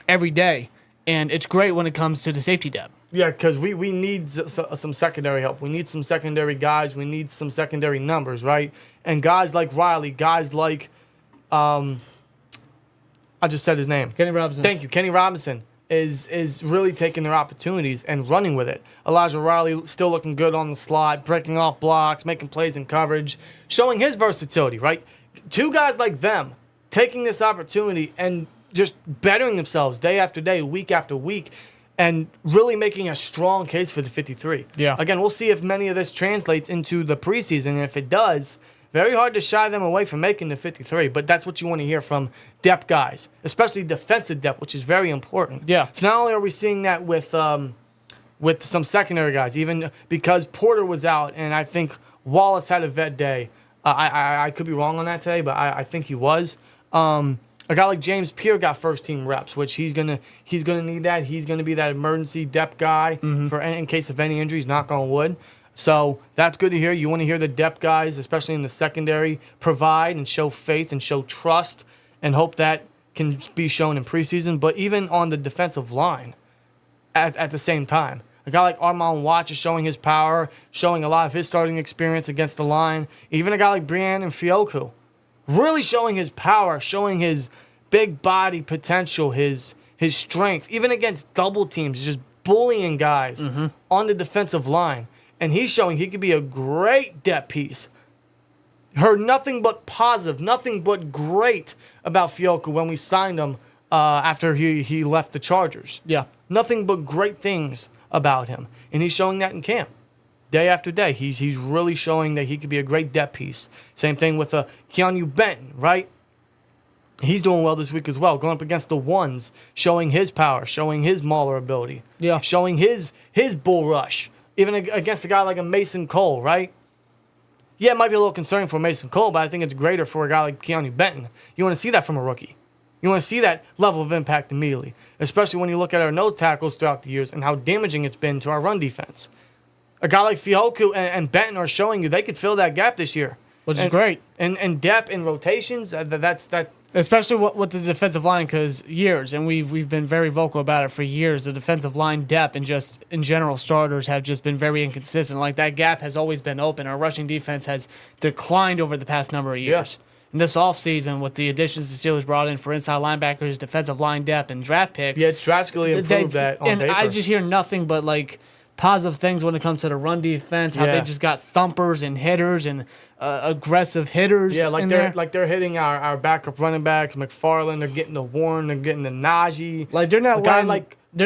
every day. And it's great when it comes to the safety depth. Yeah, because we need some secondary help. We need some secondary guys. We need some secondary numbers, right? And guys like Riley, guys like, I just said his name. Kenny Robinson. Thank you. Kenny Robinson is really taking their opportunities and running with it. Elijah Riley still looking good on the slot, breaking off blocks, making plays in coverage, showing his versatility, right? 2 guys like them taking this opportunity and just bettering themselves day after day, week after week, and really making a strong case for the 53. Yeah. Again, we'll see if many of this translates into the preseason, and if it does, very hard to shy them away from making the 53. But that's what you want to hear from depth guys, especially defensive depth, which is very important. Yeah. So not only are we seeing that with some secondary guys, even because Porter was out, and I think Wallace had a vet day. I could be wrong on that today, but I think he was. A guy like James Pierre got first-team reps, which he's gonna need that. He's gonna be that emergency depth guy for in case of any injuries. Knock on wood. So that's good to hear. You want to hear the depth guys, especially in the secondary, provide and show faith and show trust, and hope that can be shown in preseason. But even on the defensive line, at the same time, A guy like Armand Watts is showing his power, showing a lot of his starting experience against the line. Even a guy like Brian and Fioku, really showing his power, showing his big body potential, his strength. Even against double teams, just bullying guys on the defensive line. And he's showing he could be a great depth piece. Heard nothing but positive, nothing but great about Fioku when we signed him after he left the Chargers. Yeah. Nothing but great things about him. And he's showing that in camp. Day after day, he's really showing that he could be a great depth piece. Same thing with Keanu Benton, right? He's doing well this week as well, going up against the ones, showing his power, showing his mauler ability, showing his bull rush, even against a guy like a Mason Cole, right? Yeah, it might be a little concerning for Mason Cole, but I think it's greater for a guy like Keanu Benton. You want to see that from a rookie. You want to see that level of impact immediately, especially when you look at our nose tackles throughout the years and how damaging it's been to our run defense. A guy like Fioku and Benton are showing you they could fill that gap this year. Which is great. And depth and rotations, that's especially with the defensive line, because years, and we've been very vocal about it for years, the defensive line depth and just in general starters have just been very inconsistent. Like, that gap has always been open. Our rushing defense has declined over the past number of years. In this offseason, with the additions the Steelers brought in for inside linebackers, defensive line depth, and draft picks. Yeah, it's drastically improved that on and paper. I just hear nothing but, like, positive things when it comes to the run defense, how they just got thumpers and hitters and aggressive hitters. Yeah, they're hitting our backup running backs, McFarland. They're getting the Warren. They're getting the Najee. Like, they're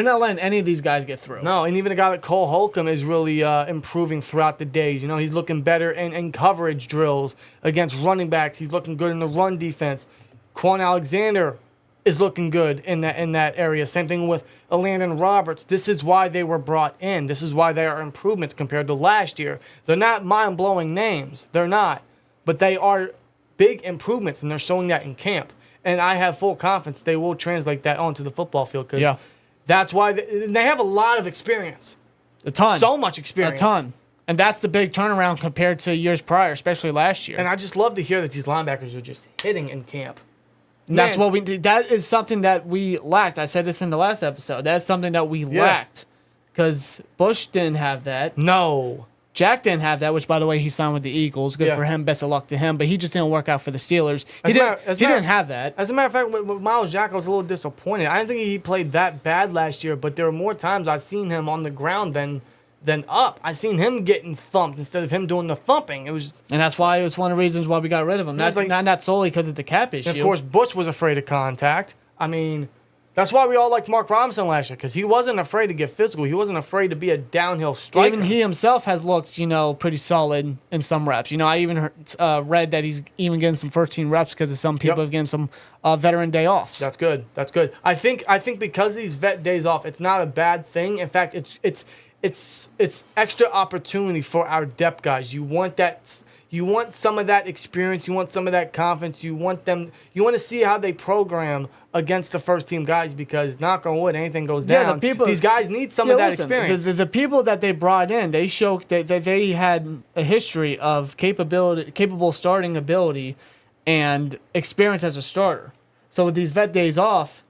not letting any of these guys get through. No, and even a guy like Cole Holcomb is really improving throughout the days. You know, he's looking better in coverage drills against running backs. He's looking good in the run defense. Quan Alexander is looking good in that area. Same thing with Landon Roberts. This is why they were brought in. This is why they are improvements compared to last year. They're not mind-blowing names. They're not. But they are big improvements, and they're showing that in camp. And I have full confidence they will translate that onto the football field. Because that's why they have a lot of experience. A ton. So much experience. A ton. And that's the big turnaround compared to years prior, especially last year. And I just love to hear that these linebackers are just hitting in camp. That's what we did. That is something that we lacked. I said this in the last episode. That's something that we lacked. Because Bush didn't have that. No. Jack didn't have that, which, by the way, he signed with the Eagles. Good for him. Best of luck to him. But he just didn't work out for the Steelers. He didn't have that. As a matter of fact, with Miles Jack, I was a little disappointed. I didn't think he played that bad last year, but there were more times I've seen him on the ground than up. I seen him getting thumped instead of him doing the thumping. And that's why it was one of the reasons why we got rid of him. Not solely because of the cap issue. And of course, Bush was afraid of contact. I mean, that's why we all liked Mark Robinson last year, because he wasn't afraid to get physical. He wasn't afraid to be a downhill striker. Even he himself has looked, pretty solid in some reps. I even read that he's even getting some first-team reps because of some people have getting some veteran day offs. That's good. That's good. I think because of these vet days off, it's not a bad thing. In fact, it's extra opportunity for our depth guys. You want that. You want some of that experience. You want some of that confidence. You want to see how they program against the first team guys, because knock on wood, anything goes down. These guys need some of that experience. The people that they brought in, they showed that they had a history of capable starting ability and experience as a starter. So with these vet days off,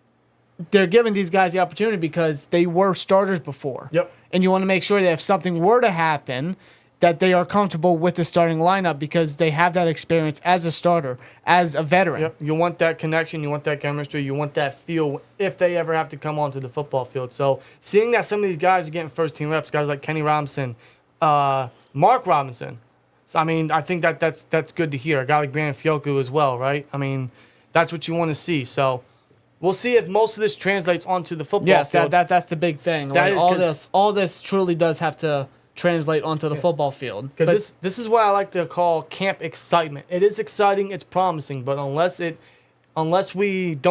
they're giving these guys the opportunity because they were starters before. Yep. And you want to make sure that if something were to happen, that they are comfortable with the starting lineup because they have that experience as a starter, as a veteran. Yep. You want that connection. You want that chemistry. You want that feel if they ever have to come onto the football field. So seeing that some of these guys are getting first-team reps, guys like Kenny Robinson, Mark Robinson. So, I mean, I think that's good to hear. A guy like Brandon Fioku as well, right? I mean, that's what you want to see. So we'll see if most of this translates onto the football field. Yes, that's the big thing. Like, all this truly does have to translate onto the football field. Because this is what I like to call camp excitement. It is exciting, it's promising, but unless we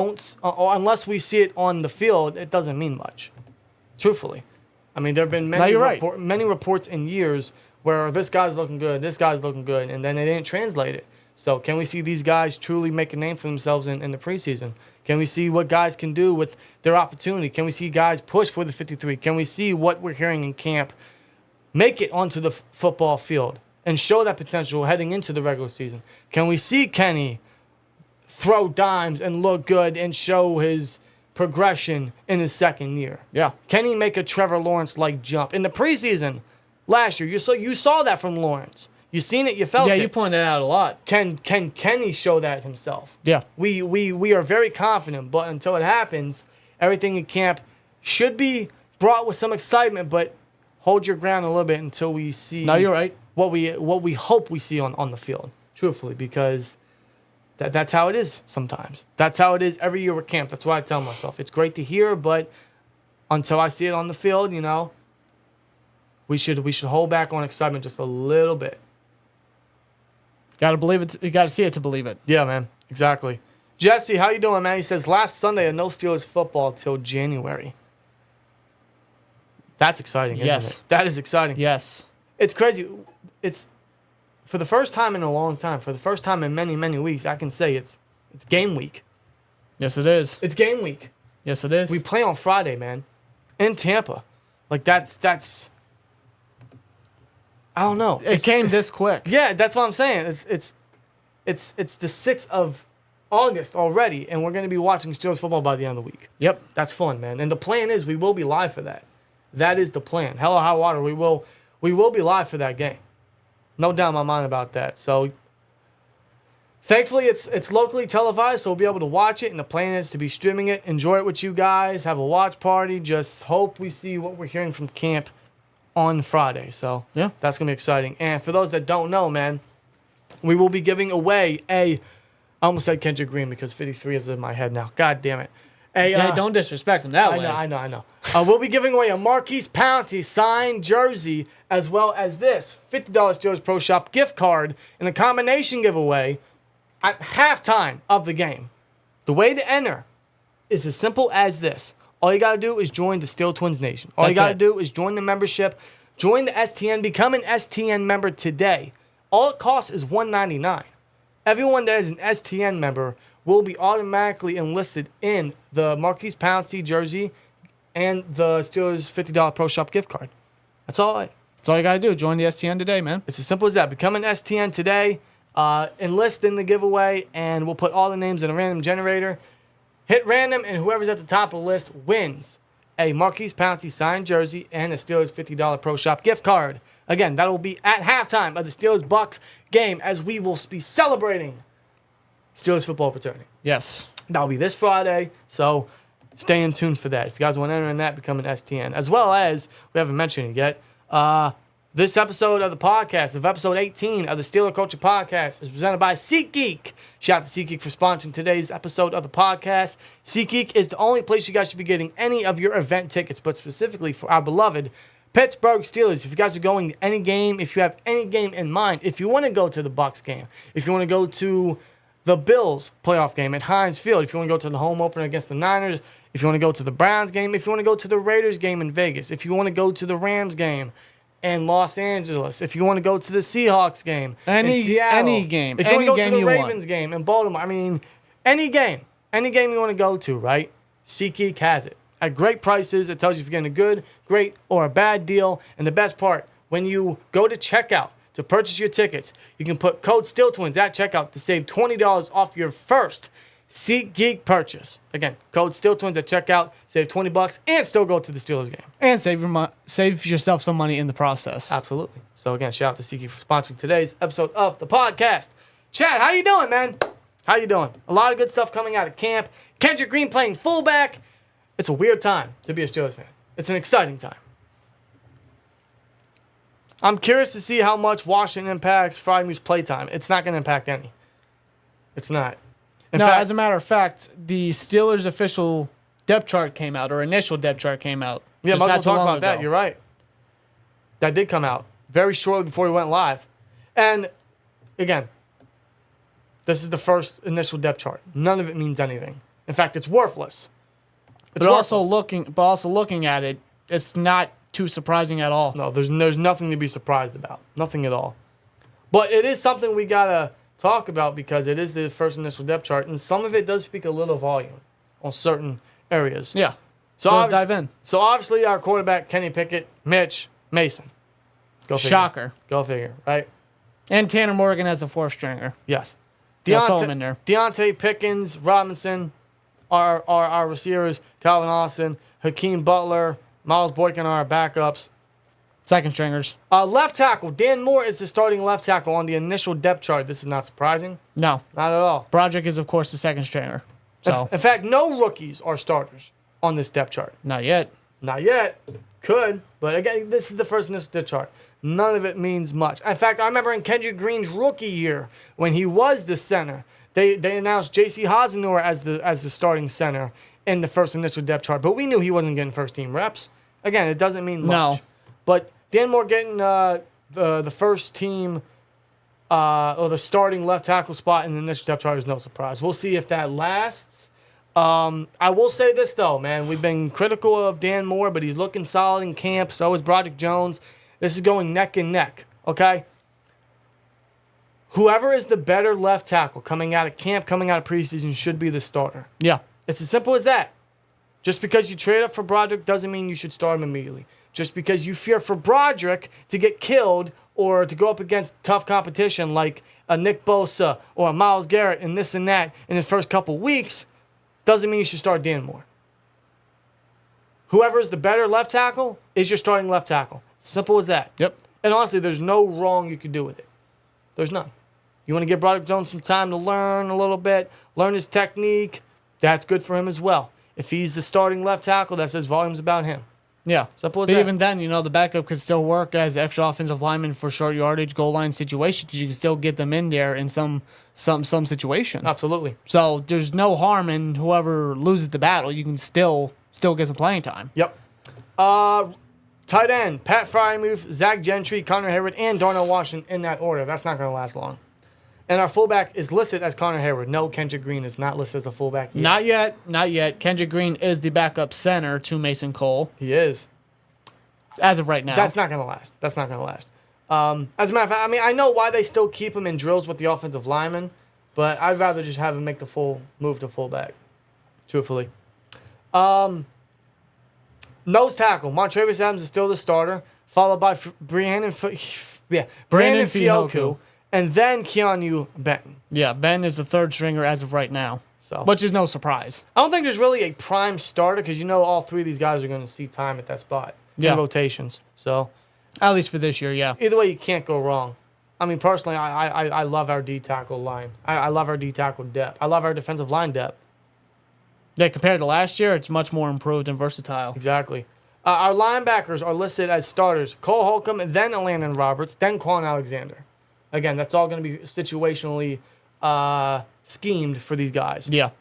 see it on the field, it doesn't mean much. Truthfully. I mean, there have been many reports in years where this guy's looking good, and then they didn't translate it. So can we see these guys truly make a name for themselves in the preseason? Can we see what guys can do with their opportunity? Can we see guys push for the 53? Can we see what we're hearing in camp make it onto the football field and show that potential heading into the regular season? Can we see Kenny throw dimes and look good and show his progression in his second year? Yeah. Can he make a Trevor Lawrence-like jump? In the preseason last year, you saw that from Lawrence. You seen it, you felt it. Yeah, you pointed it out a lot. Can he show that himself? Yeah. We are very confident, but until it happens, everything in camp should be brought with some excitement, but hold your ground a little bit until we see. No, you're right. What we hope we see on the field, truthfully, because that's how it is sometimes. That's how it is every year with camp. That's why I tell myself it's great to hear, but until I see it on the field, we should hold back on excitement just a little bit. Gotta believe it. You gotta see it to believe it. Yeah, man. Exactly. Jesse, how you doing, man? He says, last Sunday, no Steelers football till January. That's exciting, isn't it? That is exciting. Yes. It's crazy. It's for the first time in a long time, for the first time in many, many weeks, I can say it's game week. Yes, it is. It's game week. Yes, it is. We play on Friday, man, in Tampa. Like, that's I don't know. It came this quick. Yeah, that's what I'm saying. It's the 6th of August already, and we're going to be watching Steelers football by the end of the week. Yep. That's fun, man. And the plan is we will be live for that. That is the plan. Hell or high water, we will be live for that game. No doubt in my mind about that. So, thankfully, it's locally televised, so we'll be able to watch it, and the plan is to be streaming it, enjoy it with you guys, have a watch party, just hope we see what we're hearing from camp on Friday. So, yeah, that's going to be exciting. And for those that don't know, man, we will be giving away I almost said Kendrick Green because 53 is in my head now. God damn it. Don't disrespect him that way. I know. We'll be giving away a Marquise Pouncey signed jersey as well as this $50 Steelers Pro Shop gift card in a combination giveaway at halftime of the game. The way to enter is as simple as this. All you got to do is join the SteelTwins Nation. All you got to do is join the membership, join the STN, become an STN member today. All it costs is $1.99. Everyone that is an STN member will be automatically enlisted in the Marquise Pouncey jersey and the Steelers $50 Pro Shop gift card. That's all you got to do. Join the STN today, man. It's as simple as that. Become an STN today, enlist in the giveaway, and we'll put all the names in a random generator. Hit random, and whoever's at the top of the list wins a Marquise Pouncey signed jersey and a Steelers $50 Pro Shop gift card. Again, that will be at halftime of the Steelers-Bucks game as we will be celebrating Steelers football fraternity. Yes. That'll be this Friday, so stay in tune for that. If you guys want to enter in that, become an STN. As well as, we haven't mentioned it yet, this episode of the podcast, of episode 18 of the Steeler Culture Podcast, is presented by SeatGeek. Shout out to SeatGeek for sponsoring today's episode of the podcast. SeatGeek is the only place you guys should be getting any of your event tickets, but specifically for our beloved Pittsburgh Steelers. If you guys are going to any game, if you have any game in mind, if you want to go to the Bucks game, if you want to go to the Bills playoff game at Heinz Field, if you want to go to the home opener against the Niners, if you want to go to the Browns game, if you want to go to the Raiders game in Vegas, if you want to go to the Rams game in Los Angeles, if you want to go to the Seahawks game in Seattle, any game, if you want to go to the Ravens want. game in Baltimore, I mean, any game you want to go to, right? SeatGeek has it at great prices. It tells you if you're getting a good, great, or a bad deal. And the best part, when you go to checkout to purchase your tickets, you can put code SteelTwins at checkout to save $20 off your first SeatGeek purchase. Again, code SteelTwins at checkout, save $20, and still go to the Steelers game. And save yourself some money in the process. Absolutely. So again, shout out to SeatGeek for sponsoring today's episode of the podcast. Chad, how you doing, man? How you doing? A lot of good stuff coming out of camp. Kendrick Green playing fullback. It's a weird time to be a Steelers fan. It's an exciting time. I'm curious to see how much Washington impacts Freiermuth's playtime. It's not going to impact any. It's not. In fact, as a matter of fact, the Steelers' official depth chart came out, or initial depth chart came out. Yeah, might as well talk about that. Ago. You're right. That did come out very shortly before we went live. And, again, this is the first initial depth chart. None of it means anything. In fact, it's worthless. But also looking at it, it's not too surprising at all. No, there's nothing to be surprised about. Nothing at all. But it is something we got to talk about because it is the first initial depth chart, and some of it does speak a little volume on certain areas. Yeah. So let's dive in. So obviously our quarterback, Kenny Pickett, Mitch, Mason. Go figure. Shocker. Go figure, right? And Tanner Morgan as a fourth stringer. Yes. Throw him in there. Deontay Pickens, Robinson, are our receivers. Calvin Austin, Hakeem Butler, Miles Boykin are our backups. Second stringers. Left tackle. Dan Moore is the starting left tackle on the initial depth chart. This is not surprising. No. Not at all. Broderick is, of course, the second stringer. So In fact, no rookies are starters on this depth chart. not yet. Not yet. Could. But again, this is the first initial depth chart. None of it means much. In fact, I remember in Kendrick Green's rookie year, when he was the center, they announced J.C. Hasenauer as the starting center in the first initial depth chart. But we knew he wasn't getting first-team reps. Again, it doesn't mean much. No. But Dan Moore getting the first team or the starting left tackle spot in the initial depth chart is no surprise. We'll see if that lasts. I will say this, though, man. We've been critical of Dan Moore, but he's looking solid in camp. So is Broderick Jones. This is going neck and neck, okay? Whoever is the better left tackle coming out of camp, coming out of preseason, should be the starter. Yeah. It's as simple as that. Just because you trade up for Broderick doesn't mean you should start him immediately. Just because you fear for Broderick to get killed or to go up against tough competition like a Nick Bosa or a Myles Garrett and this and that in his first couple weeks doesn't mean you should start Dan Moore. Whoever is the better left tackle is your starting left tackle. Simple as that. Yep. And honestly, there's no wrong you can do with it. There's none. You want to give Broderick Jones some time to learn a little bit, learn his technique, that's good for him as well. If he's the starting left tackle, that says volumes about him. Yeah. Simple as But that. even then, the backup could still work as extra offensive lineman for short yardage, goal line situations. You can still get them in there in some situation. Absolutely. So there's no harm in whoever loses the battle. You can still get some playing time. Yep. Tight end, Pat Freiermuth, Zach Gentry, Connor Hayward, and Darnell Washington in that order. That's not going to last long. And our fullback is listed as Connor Hayward. No, Kendrick Green is not listed as a fullback yet. Not yet. Kendrick Green is the backup center to Mason Cole He is. as of right now. That's not going to last. As a matter of fact, I know why they still keep him in drills with the offensive linemen, but I'd rather just have him make the full move to fullback, truthfully. Nose tackle, Montravius Adams is still the starter, followed by Brandon Fioku, and then Keanu Benton. Yeah, Ben is the third stringer as of right now, So which is no surprise. I don't think there's really a prime starter because all three of these guys are going to see time at that spot in rotations. So At least for this year, yeah. either way, you can't go wrong. Personally, I love our D tackle line. I love our D tackle depth. I love our defensive line depth. Yeah, compared to last year, it's much more improved and versatile. Exactly. Our linebackers are listed as starters. Cole Holcomb, then Landon Roberts, then Quan Alexander. Again, that's all going to be situationally schemed for these guys. Yeah.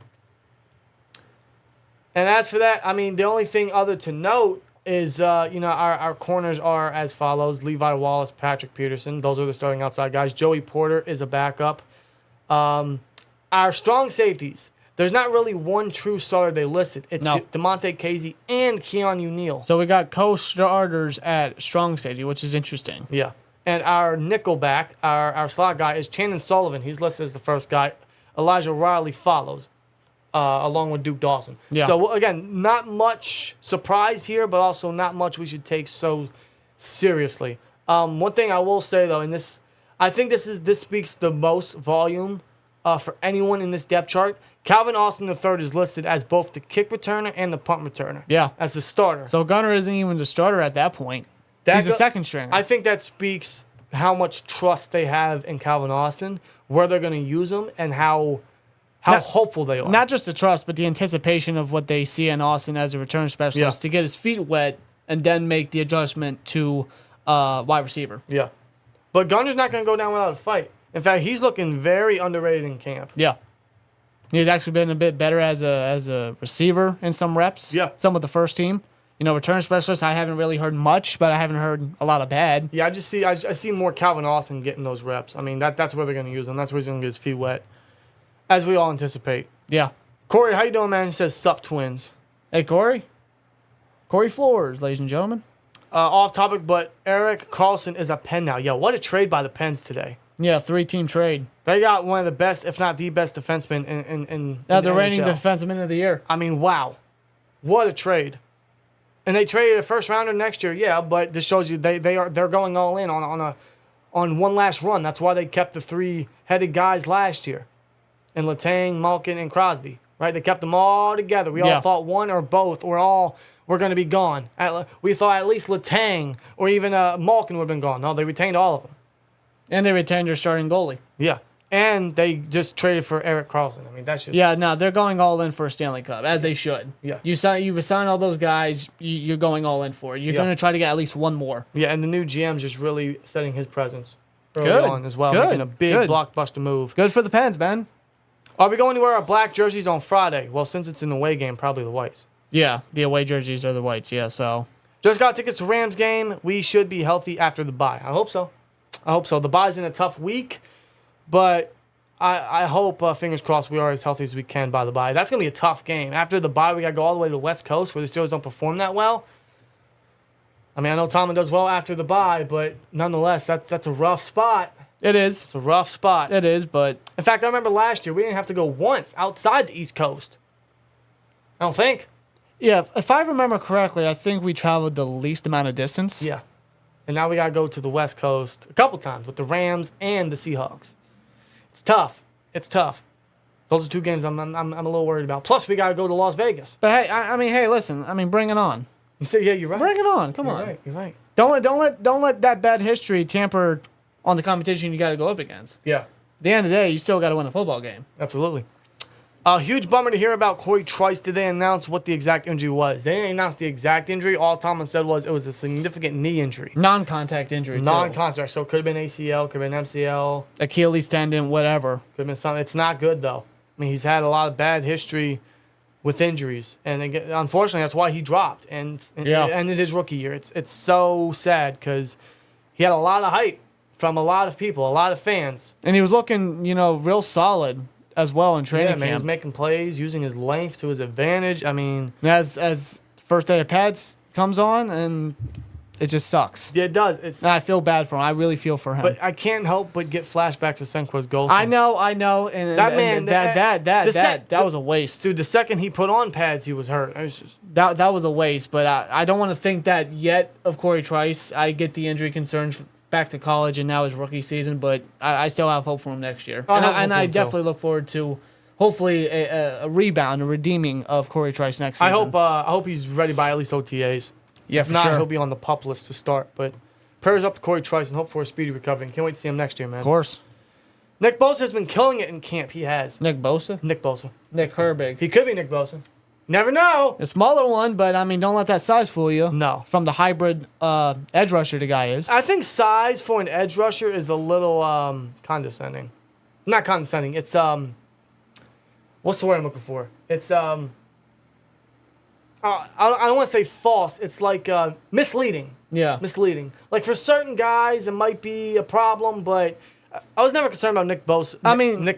And as for that, the only thing other to note is, our corners are as follows. Levi Wallace, Patrick Peterson. Those are the starting outside guys. Joey Porter is a backup. Our strong safeties. There's not really one true starter they listed. It's DeMonte Casey and Keanu Neal. So we got co-starters at strong safety, which is interesting. Yeah. And our nickelback, our slot guy, is Chandon Sullivan. He's listed as the first guy. Elijah Riley follows, along with Duke Dawson. Yeah. So, again, not much surprise here, but also not much we should take so seriously. One thing I will say, though, I think this speaks the most volume for anyone in this depth chart. Calvin Austin III is listed as both the kick returner and the punt returner. Yeah. As the starter. So Gunner isn't even the starter at that point. He's a second stringer. I think that speaks how much trust they have in Calvin Austin, where they're going to use him, and how hopeful they are. Not just the trust, but the anticipation of what they see in Austin as a return specialist to get his feet wet and then make the adjustment to wide receiver. Yeah. But Gunner's not going to go down without a fight. In fact, he's looking very underrated in camp. Yeah. He's actually been a bit better as a receiver in some reps. Yeah. Some with the first team. Return specialist, I haven't really heard much, but I haven't heard a lot of bad. Yeah, I see more Calvin Austin getting those reps. That's where they're going to use him. That's where he's going to get his feet wet, as we all anticipate. Yeah. Corey, how you doing, man? He says, sup, twins. Hey, Corey. Corey Flores, ladies and gentlemen. Off topic, but Eric Carlson is a Penn now. Yo, what a trade by the Pens today. Yeah, 3-team trade. They got one of the best, if not the best, defenseman in the reigning NHL. defenseman of the year. Wow. What a trade. And they traded a first rounder next year, yeah, but this shows you they're going all in on one last run. That's why they kept the three-headed guys last year. And Letang, Malkin, and Crosby. right? They kept them all together. We all thought one or both or all were going to be gone. We thought at least Letang or even Malkin would have been gone. No, they retained all of them. And they retained their starting goalie. Yeah. And they just traded for Erik Karlsson. I mean, that's just... Yeah, no, they're going all in for a Stanley Cup, as they should. Yeah. You've assigned all those guys, you're going all in for it. You're going to try to get at least one more. Yeah, and the new GM's just really setting his presence early on as well. Making a big blockbuster move. Good for the Pens, man. Are we going to wear our black jerseys on Friday? Well, since it's an away game, probably the whites. Yeah, the away jerseys are the whites, so... Just got tickets to Rams game. We should be healthy after the bye. I hope so. The bye's in a tough week, but I hope, fingers crossed, we are as healthy as we can by the bye. That's going to be a tough game. After the bye, we got to go all the way to the West Coast where the Steelers don't perform that well. I mean, I know Tomlin does well after the bye, but nonetheless, that's a rough spot. It is. It's a rough spot. It is, but... In fact, I remember last year, we didn't have to go once outside the East Coast. I don't think. Yeah, if I remember correctly, I think we traveled the least amount of distance. Yeah. And now we got to go to the West Coast a couple times with the Rams and the Seahawks. It's tough. Those are two games I'm a little worried about. Plus, we got to go to Las Vegas. But hey, listen. Bring it on. You say, yeah, you're right. Bring it on. Come on. You're right. Don't let that bad history tamper on the competition you got to go up against. Yeah. At the end of the day, you still got to win a football game. Absolutely. A huge bummer to hear about Corey Trice. Did they announce what the exact injury was? They didn't announce the exact injury. All Tomlin said was it was a significant knee injury. Non-contact injury, too. Non-contact. So it could have been ACL, could have been MCL. Achilles tendon, whatever. Could have been something. It's not good, though. I mean, he's had a lot of bad history with injuries. And again, unfortunately, that's why he dropped. And it ended his rookie year. It's so sad because he had a lot of hype from a lot of people, a lot of fans. And he was looking, real solid as well in training camp. He was making plays, using his length to his advantage. I mean... As first day of pads comes on, and it just sucks. Yeah, it does. And I feel bad for him. I really feel for him. But I can't help but get flashbacks to Senquez Golson. I know. And that was a waste. Dude, the second he put on pads, he was hurt. That was a waste, but I don't want to think that yet of Corey Trice. I get the injury concerns back to college and now his rookie season, but I still have hope for him next year. I definitely look forward to hopefully a rebound, a redeeming of Corey Trice next season. I hope he's ready by at least OTAs. Yeah, if not, he'll be on the PUP list to start. But prayers up to Corey Trice and hope for a speedy recovery. Can't wait to see him next year, man. Of course. Nick Bosa has been killing it in camp. He has. Nick Bosa? Nick Bosa. Nick Herbig. He could be Nick Bosa. Never know. A smaller one, but don't let that size fool you. No. From the hybrid edge rusher the guy is. I think size for an edge rusher is a little condescending. Not condescending. It's what's the word I'm looking for? It's I don't want to say false. It's like misleading. Yeah. Misleading. Like for certain guys, it might be a problem, but I was never concerned about Nick Bosa.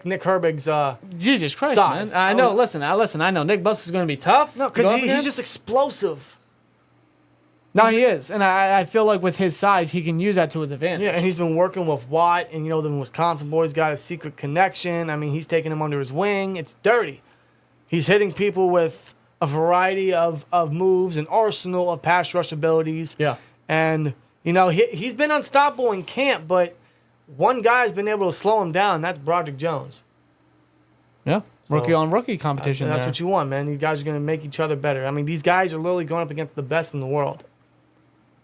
Nick Herbig's Jesus Christ, size. Man. I know. Listen. I know Nick Bosa's going to be tough. No, because he's just explosive. No, he is, and I feel like with his size, he can use that to his advantage. Yeah, and he's been working with Watt, and the Wisconsin boys got a secret connection. I mean, he's taking him under his wing. It's dirty. He's hitting people with a variety of moves, an arsenal of pass rush abilities. Yeah, and he's been unstoppable in camp, but one guy's been able to slow him down. And that's Broderick Jones. Yeah, rookie on rookie competition. That's what you want, man. These guys are going to make each other better. I mean, these guys are literally going up against the best in the world.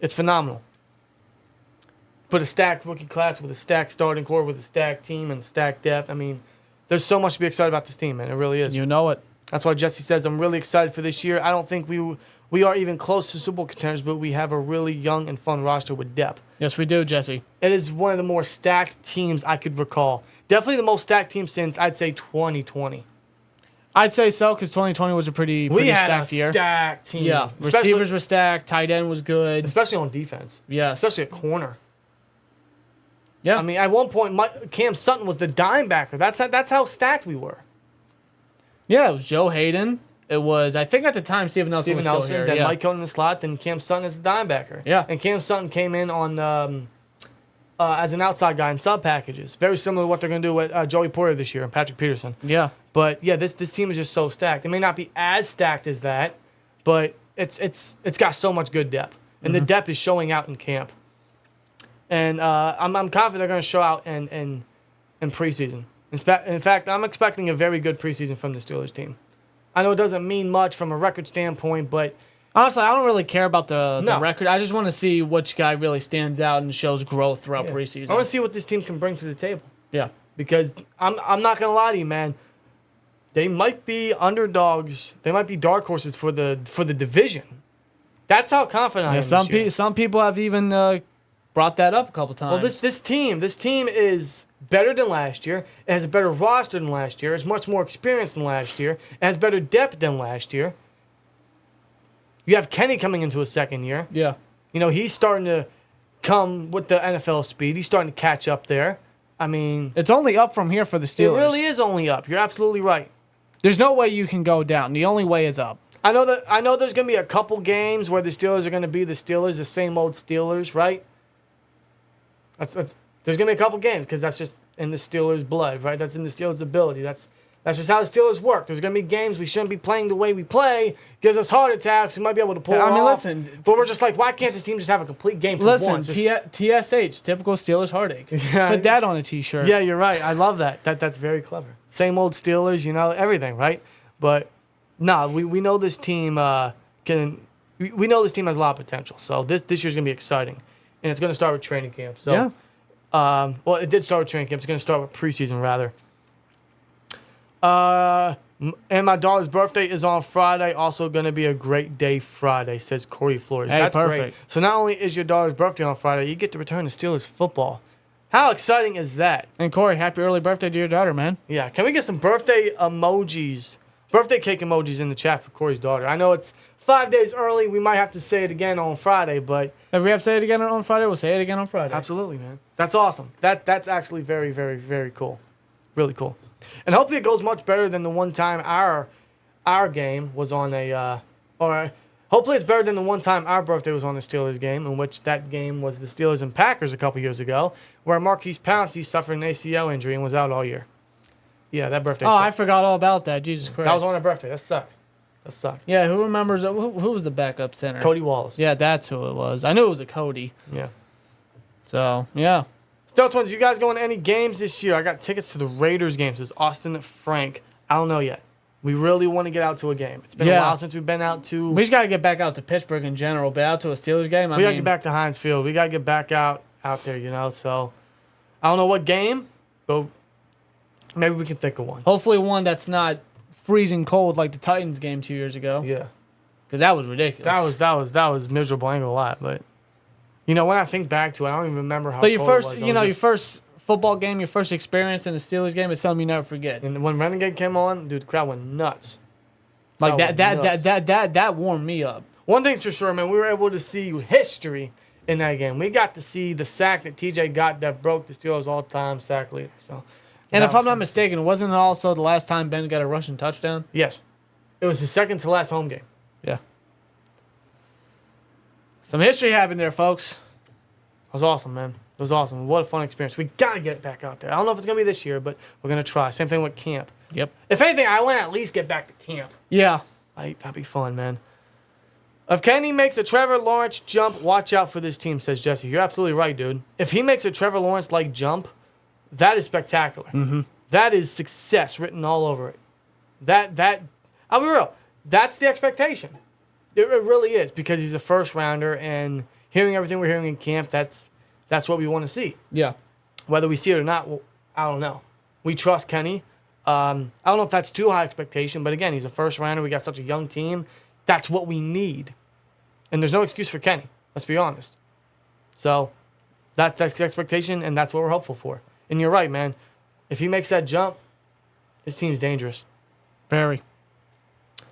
It's phenomenal. Put a stacked rookie class with a stacked starting core, with a stacked team and stacked depth. I mean, there's so much to be excited about this team, man. It really is. You know it. That's why Jesse says I'm really excited for this year. I don't think we are even close to Super Bowl contenders, but we have a really young and fun roster with depth. Yes, we do, Jesse. It is one of the more stacked teams I could recall. Definitely the most stacked team since, I'd say, 2020. I'd say so, because 2020 was a pretty stacked year. We had a stacked team. Yeah, receivers were stacked, tight end was good. Especially on defense. Yes. Especially at corner. Yeah. I mean, at one point, Cam Sutton was the dime backer. That's how stacked we were. Yeah, it was Joe Hayden. It was, I think at the time, Steven Nelson was still here. Then Mike Hilton in the slot, then Cam Sutton as the dime backer. Yeah. And Cam Sutton came in on as an outside guy in sub packages. Very similar to what they're going to do with Joey Porter this year and Patrick Peterson. Yeah. But, yeah, this team is just so stacked. It may not be as stacked as that, but it's got so much good depth. And the depth is showing out in camp. And I'm confident they're going to show out in preseason. In fact, I'm expecting a very good preseason from the Steelers team. I know it doesn't mean much from a record standpoint, but Honestly, I don't really care about the No. record. I just want to see which guy really stands out and shows growth throughout yeah. preseason. I want to see what this team can bring to the table. Yeah. Because I'm not gonna lie to you, man. They might be underdogs. They might be dark horses for the division. That's how confident I am. Some people have even brought that up a couple times. Well, this team is better than last year. It has a better roster than last year. It's much more experienced than last year. It has better depth than last year. You have Kenny coming into his second year. Yeah. You know, he's starting to come with the NFL speed. He's starting to catch up there. I mean, It's only up from here for the Steelers. it really is only up. You're absolutely right. There's no way you can go down. The only way is up. I know there's going to be a couple games where the Steelers are going to be the Steelers, the same old Steelers, right? There's going to be a couple games because that's just in the Steelers' blood, right? That's in the Steelers' ability. That's just how the Steelers work. There's going to be games we shouldn't be playing the way we play. Gives us heart attacks. We might be able to pull it off. Listen. But we're just like, why can't this team just have a complete game for once? TSH, typical Steelers heartache. Yeah. Put that on a T-shirt. Yeah, you're right. I love that. That's very clever. Same old Steelers, you know, everything, right? But no, we know this team we know this team has a lot of potential. So this year's gonna be exciting, and it's gonna start with training camp. So, Yeah. Well, it did start with training camp. It's gonna start with preseason rather. And my daughter's birthday is on Friday. Also gonna be a great day Friday, says Corey Flores. Hey, That's perfect. great. So not only is your daughter's birthday on Friday, you get to return to Steelers football. How exciting is that? And Corey, happy early birthday to your daughter, man. Yeah, can we get some birthday emojis, birthday cake emojis in the chat for Corey's daughter? I know it's 5 days early. We might have to say it again on Friday, but If we have to say it again on Friday, we'll say it again on Friday. absolutely, man. That's awesome. That's actually very, very, very cool. Really cool. And hopefully it goes much better than the one time our game was on or hopefully it's better than the one time our birthday was on the Steelers game, in which that game was the Steelers and Packers a couple years ago, where Marquise Pouncey suffered an ACL injury and was out all year. Yeah, that birthday Oh, sucked. I forgot all about that. Jesus Christ. That was on her birthday. That sucked. Yeah, who remembers? Who was the backup center? Cody Wallace. Yeah, that's who it was. I knew it was a Cody. Yeah. So, yeah. SteelTwins, you guys going to any games this year? I got tickets to the Raiders games. Says Austin Frank. I don't know yet. We really want to get out to a game. It's been a while since we've been out to. We just got to get back out to Pittsburgh in general, but out to a Steelers game. We got to get back to Heinz Field. We got to get back out there, you know. So I don't know what game, but maybe we can think of one. Hopefully one that's not freezing cold like the Titans game 2 years ago. Yeah. Because that was ridiculous. That was miserable. I ain't gonna lie, but you know when I think back to it, I don't even remember how. But your cold first, it was. your first football game, your first experience in a Steelers game is something you never forget. And when Renegade came on, dude, the crowd went nuts. Like Crowd went nuts. that warmed me up. One thing's for sure, man, we were able to see history in that game. We got to see the sack that TJ got that broke the Steelers' all-time sack leader. So, And that if was I'm not fun. mistaken, wasn't it also the last time Ben got a rushing touchdown? Yes, it was his second to last home game. Yeah. Some history happened there, folks. It was awesome, man. It was awesome. What a fun experience. We got to get it back out there. I don't know if it's going to be this year, but we're going to try. Same thing with camp. Yep. If anything, I want to at least get back to camp. Yeah. That'd be fun, man. If Kenny makes a Trevor Lawrence jump, watch out for this team, says Jesse. You're absolutely right, dude. If he makes a Trevor Lawrence-like jump, that is spectacular. Mm-hmm. That is success written all over it. I'll be real. That's the expectation. It really is, because he's a first rounder, and hearing everything we're hearing in camp, that's what we want to see. Yeah. Whether we see it or not, well, I don't know. We trust Kenny. I don't know if that's too high expectation, but again, he's a first rounder. We got such a young team. That's what we need. And there's no excuse for Kenny. Let's be honest. So that's the expectation, and that's what we're hopeful for. And you're right, man. If he makes that jump, his team's dangerous. Very.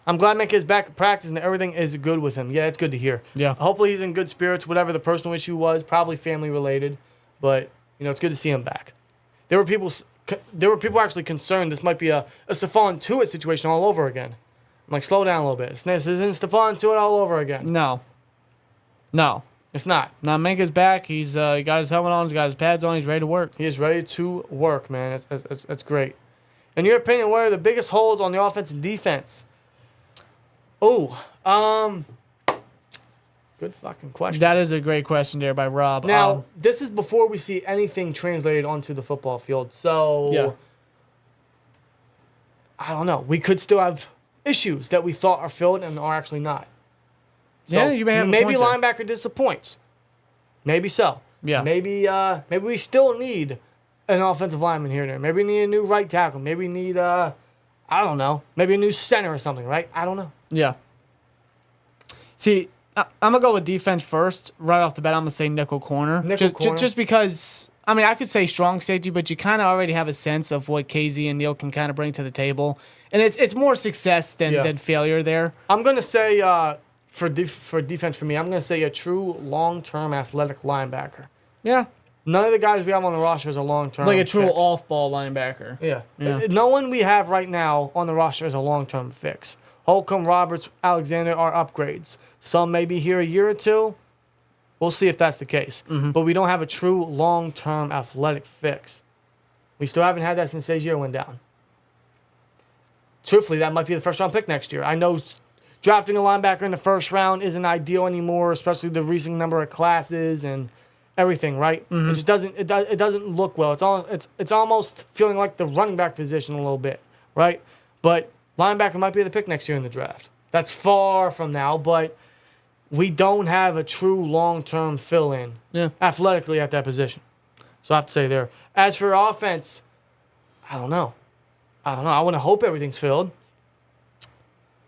I'm glad Minkah is back at practice and that everything is good with him. Yeah, it's good to hear. Yeah. Hopefully he's in good spirits, whatever the personal issue was, probably family related. But, you know, it's good to see him back. There were people actually concerned this might be a Stephon Tuitt situation all over again. I'm like, slow down a little bit. This isn't Stephon Tuitt all over again. No. It's not. Now Minkah's back. He's he got his helmet on. He's got his pads on. He's ready to work. He is ready to work, man. That's great. In your opinion, what are the biggest holes on the offense and defense? Oh, good fucking question. That is a great question there by Rob. Now, this is before we see anything translated onto the football field. So, Yeah. I don't know. We could still have... issues that we thought are filled and are actually not. So Yeah, you may have a maybe point there. linebacker disappoints. Maybe so. Yeah. Maybe we still need an offensive lineman here and there. Maybe we need a new right tackle. Maybe we need I don't know. Maybe a new center or something, right? I don't know. Yeah. See, I'm going to go with defense first. Right off the bat, I'm going to say nickel corner. Corner. Just because, I mean, I could say strong safety, but you kind of already have a sense of what KZ and Neal can kind of bring to the table. And it's more success than failure there. I'm going to say, for defense for me, I'm going to say a true long-term athletic linebacker. Yeah. None of the guys we have on the roster is a long-term Like a true fix. off-ball linebacker. Yeah. Yeah. No one we have right now on the roster is a long-term fix. Holcomb, Roberts, Alexander are upgrades. Some may be here a year or two. We'll see if that's the case. But we don't have a true long-term athletic fix. We still haven't had that since Azier went down. Truthfully, that might be the first-round pick next year. I know drafting a linebacker in the first round isn't ideal anymore, especially the recent number of classes and everything, right? It just doesn't look well. It's almost feeling like the running back position a little bit, right? But linebacker might be the pick next year in the draft. That's far from now, but we don't have a true long-term fill-in athletically at that position. So I have to say there. As for offense, I don't know. I want to hope everything's filled.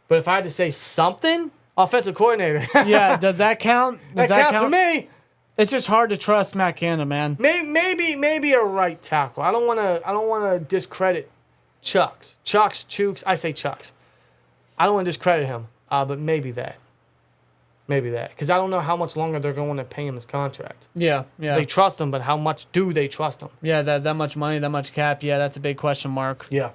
But if I had to say something, offensive coordinator. Yeah, does that count? That counts for me. It's just hard to trust Matt Canada, man. Maybe a right tackle. I don't want to discredit Chooks. I say Chucks. I don't want to discredit him. But maybe that. Because I don't know how much longer they're going to pay him his contract. Yeah. They trust him, but how much do they trust him? Yeah, that much money, that much cap. Yeah, that's a big question mark. Yeah.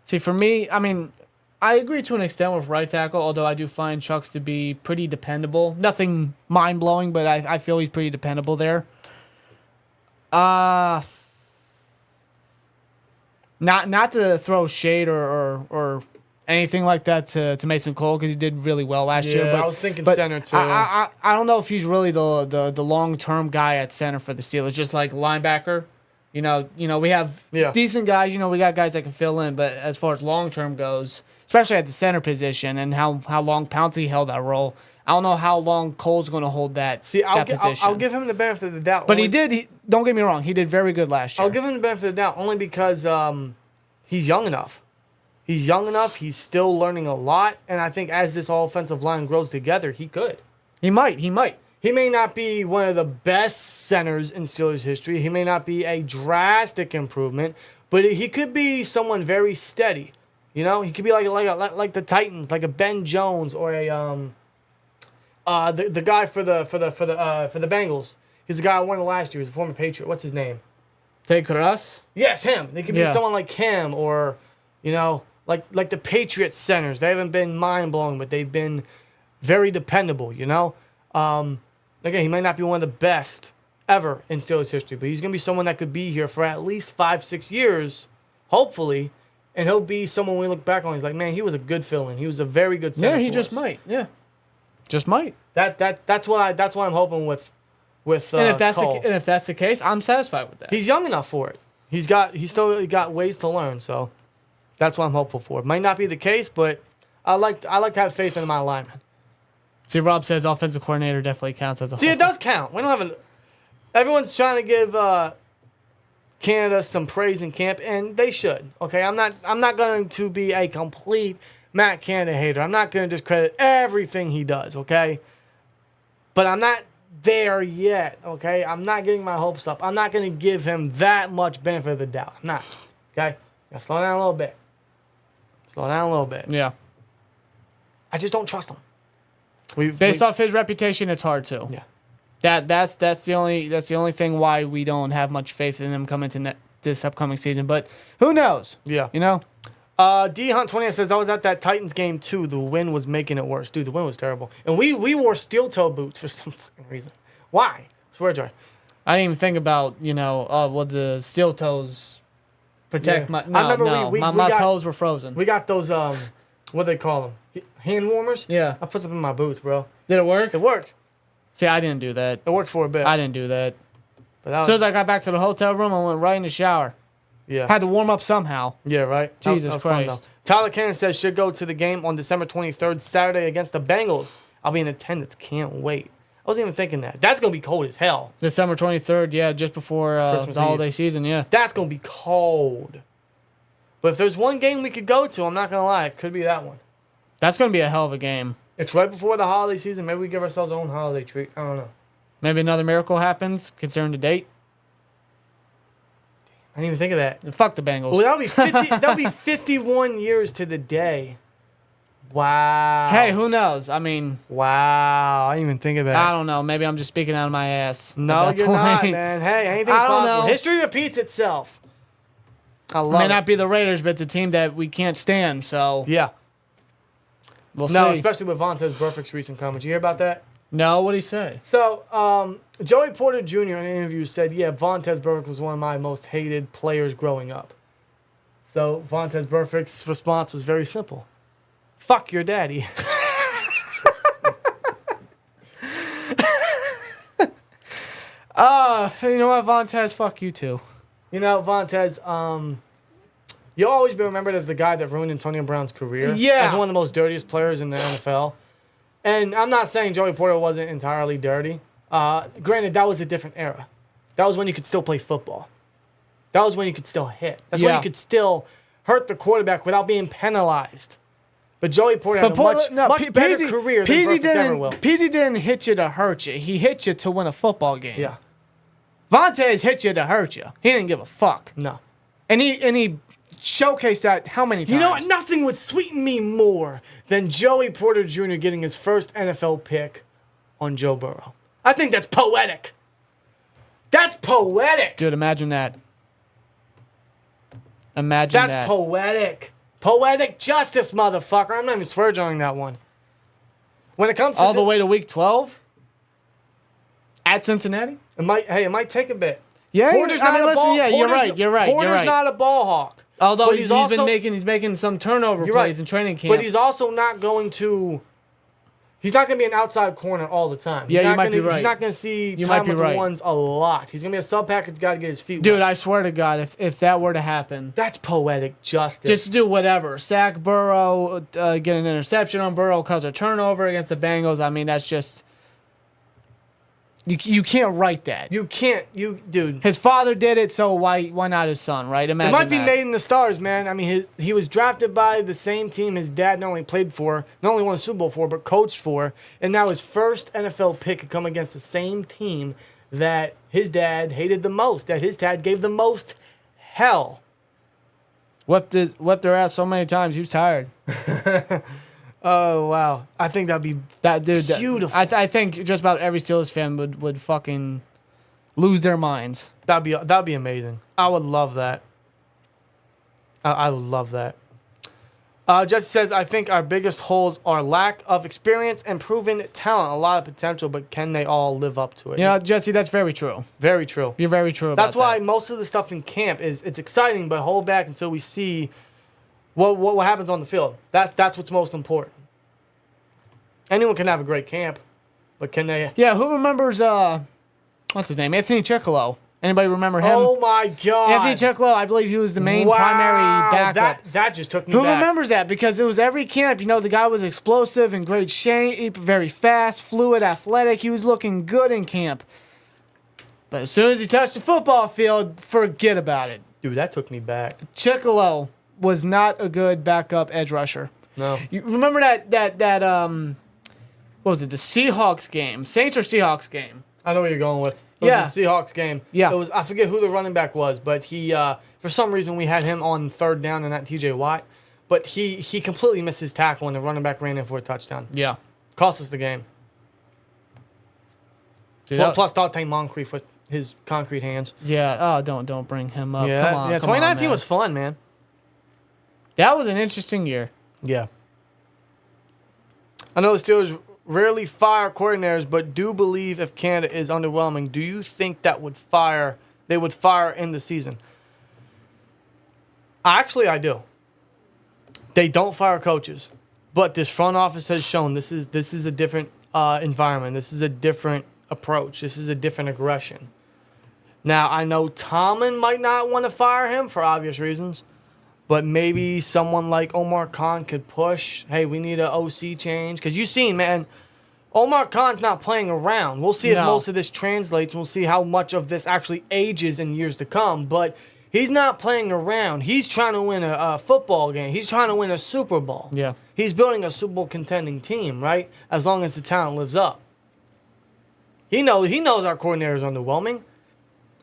See, for me, I mean, I agree to an extent with right tackle, although I do find Chucks to be pretty dependable. Nothing mind-blowing, but I feel he's pretty dependable there. Not to throw shade or anything like that to Mason Cole, because he did really well last year. But I was thinking but center too. I don't know if he's really the long-term guy at center for the Steelers, just like linebacker. You know, we have decent guys. You know, we got guys that can fill in, but as far as long-term goes, especially at the center position and how long Pouncey held that role, I don't know how long Cole's going to hold that position. I'll give him the benefit of the doubt. But don't get me wrong, he did very good last year. I'll give him the benefit of the doubt only because he's young enough. He's young enough. He's still learning a lot. And I think as this offensive line grows together, he could. He might. He may not be one of the best centers in Steelers history. He may not be a drastic improvement, but he could be someone very steady. You know, he could be like the Titans, like a Ben Jones or a the guy for the Bengals. He's the guy I won last year. He's a former Patriot. What's his name? Take Russ? Yes, him. They could be someone like him or, you know, like the Patriots centers. They haven't been mind-blowing, but they've been very dependable, you know? Again, he might not be one of the best ever in Steelers history, but he's going to be someone that could be here for at least 5-6 years, hopefully, and he'll be someone we look back on. He's like, man, he was a good fill-in. He was a very good center. Yeah, he just might. Yeah, just might. That's what I'm hoping with and if that's Cole. if that's the case, I'm satisfied with that. He's young enough for it. He's still got ways to learn, so that's what I'm hopeful for. It might not be the case, but I like to have faith in my lineman. See, Rob says offensive coordinator definitely counts as a See, whole. it does count. We don't have everyone's trying to give Canada some praise in camp, and they should. Okay, I'm not going to be a complete Matt Canada hater. I'm not going to discredit everything he does. Okay, but I'm not there yet. Okay, I'm not getting my hopes up. I'm not going to give him that much benefit of the doubt. I'm not. Okay, now slow down a little bit. Yeah. I just don't trust him. Based off his reputation, it's hard to. Yeah. That's the only thing why we don't have much faith in him coming to this upcoming season. But who knows? Yeah. You know. D Hunt 20 says I was at that Titans game too. The wind was making it worse, dude. The wind was terrible, and we wore steel toe boots for some fucking reason. Why? Swear jar. I didn't even think about the steel toes protect my. No, I remember my toes were frozen. We got those what do they call them? Hand warmers. Yeah. I put them in my boots, bro. Did it work? It worked. See, I didn't do that. It worked for a bit. I didn't do that. But as soon as I got back to the hotel room, I went right in the shower. Yeah. Had to warm up somehow. Yeah, right. Jesus that was fun, Christ. though. Tyler Cannon says should go to the game on December 23rd, Saturday against the Bengals. I'll be in attendance. Can't wait. I wasn't even thinking that. That's going to be cold as hell. December 23rd, yeah, just before the holiday season, yeah. That's going to be cold. But if there's one game we could go to, I'm not going to lie, it could be that one. That's going to be a hell of a game. It's right before the holiday season. Maybe we give ourselves our own holiday treat. I don't know. Maybe another miracle happens, considering the date. I didn't even think of that. And fuck the Bengals. Well, that'll be 51 years to the day. Wow. Hey, who knows? I mean... Wow. I didn't even think of that. I don't know. Maybe I'm just speaking out of my ass. No, you're not, man. Hey, anything's possible. Know. History repeats itself. I love it. May not be the Raiders, but it's a team that we can't stand, so... Yeah. We'll see. No, especially with Vontaze Burfict's recent comments. You hear about that? No, what'd he say? So, Joey Porter Jr. in an interview said, yeah, Vontaze Burfict was one of my most hated players growing up. So, Vontaze Burfict's response was very simple. Fuck your daddy. You know what, Vontaze? Fuck you too. You know, Vontaze, you'll always be remembered as the guy that ruined Antonio Brown's career. Yeah. As one of the most dirtiest players in the NFL. And I'm not saying Joey Porter wasn't entirely dirty. Granted, that was a different era. That was when you could still play football. That was when you could still hit. That's when you could still hurt the quarterback without being penalized. But Joey Porter had a much better career than Burfict ever will. Peasy didn't hit you to hurt you. He hit you to win a football game. Yeah. Vontaze hit you to hurt you. He didn't give a fuck. No. And he showcased that how many times? You know what? Nothing would sweeten me more than Joey Porter Jr. getting his first NFL pick on Joe Burrow. I think that's poetic. That's poetic. Dude, imagine that. Imagine that. That's poetic. Poetic justice, motherfucker. I'm not even swearing that one. When it comes to all the way to week 12 at Cincinnati? It might take a bit. Yeah, Porter's you're right. Porter's not a ball hawk. Although he's making some turnover plays in training camp. But he's also not going to. He's not going to be an outside corner all the time. Yeah, you might be right. He's not going to see time with the ones a lot. He's going to be a sub-package guy to get his feet wet. Dude, I swear to God, if that were to happen. That's poetic justice. Just do whatever. Sack Burrow, get an interception on Burrow, cause a turnover against the Bengals. I mean, that's just... You can't write that. You can't. Dude. His father did it, so why not his son, right? Imagine it might be made in the stars, man. I mean, he was drafted by the same team his dad not only played for, not only won a Super Bowl for, but coached for, and now his first NFL pick could come against the same team that his dad hated the most, that his dad gave the most hell. Whipped their ass so many times, he was tired. Oh, wow. I think that'd be beautiful. I think just about every Steelers fan would fucking lose their minds. That'd be amazing. I would love that. I would love that. Jesse says, I think our biggest holes are lack of experience and proven talent. A lot of potential, but can they all live up to it? You know, Jesse, that's very true. Very true. You're very true about that. That's why most of the stuff in camp it's exciting, but hold back until we see what happens on the field. That's what's most important. Anyone can have a great camp, but can they? Yeah, who remembers, what's his name? Anthony Chickalo. Anybody remember him? Oh, my God. Anthony Chickalo, I believe he was the main primary backup. That just took me back. Who remembers that? Because it was every camp. You know, the guy was explosive, in great shape, very fast, fluid, athletic. He was looking good in camp. But as soon as he touched the football field, forget about it. Dude, that took me back. Chickalo was not a good backup edge rusher. No. You remember that what was it, the Seahawks game? Saints or Seahawks game? I know what you're going with. It was the Seahawks game. Yeah. It was, I forget who the running back was, but he, for some reason, we had him on third down and not TJ Watt. But he completely missed his tackle and the running back ran in for a touchdown. Yeah. Cost us the game. Plus Dante Moncrief with his concrete hands. Yeah. Oh, don't bring him up. Yeah. Come on. 2019 was fun, man. That was an interesting year. Yeah. I know the Steelers rarely fire coordinators, but do believe if Canada is underwhelming, do you think they would fire in the season? Actually, I do. They don't fire coaches, but this front office has shown this is a different environment. This is a different approach. This is a different aggression. Now, I know Tomlin might not want to fire him for obvious reasons, But maybe someone like Omar Khan could push, hey, we need an OC change. Because you've seen, man, Omar Khan's not playing around. We'll see if most of this translates. We'll see how much of this actually ages in years to come. But he's not playing around. He's trying to win a football game. He's trying to win a Super Bowl. Yeah. He's building a Super Bowl contending team, right? As long as the talent lives up. He knows our coordinator is underwhelming.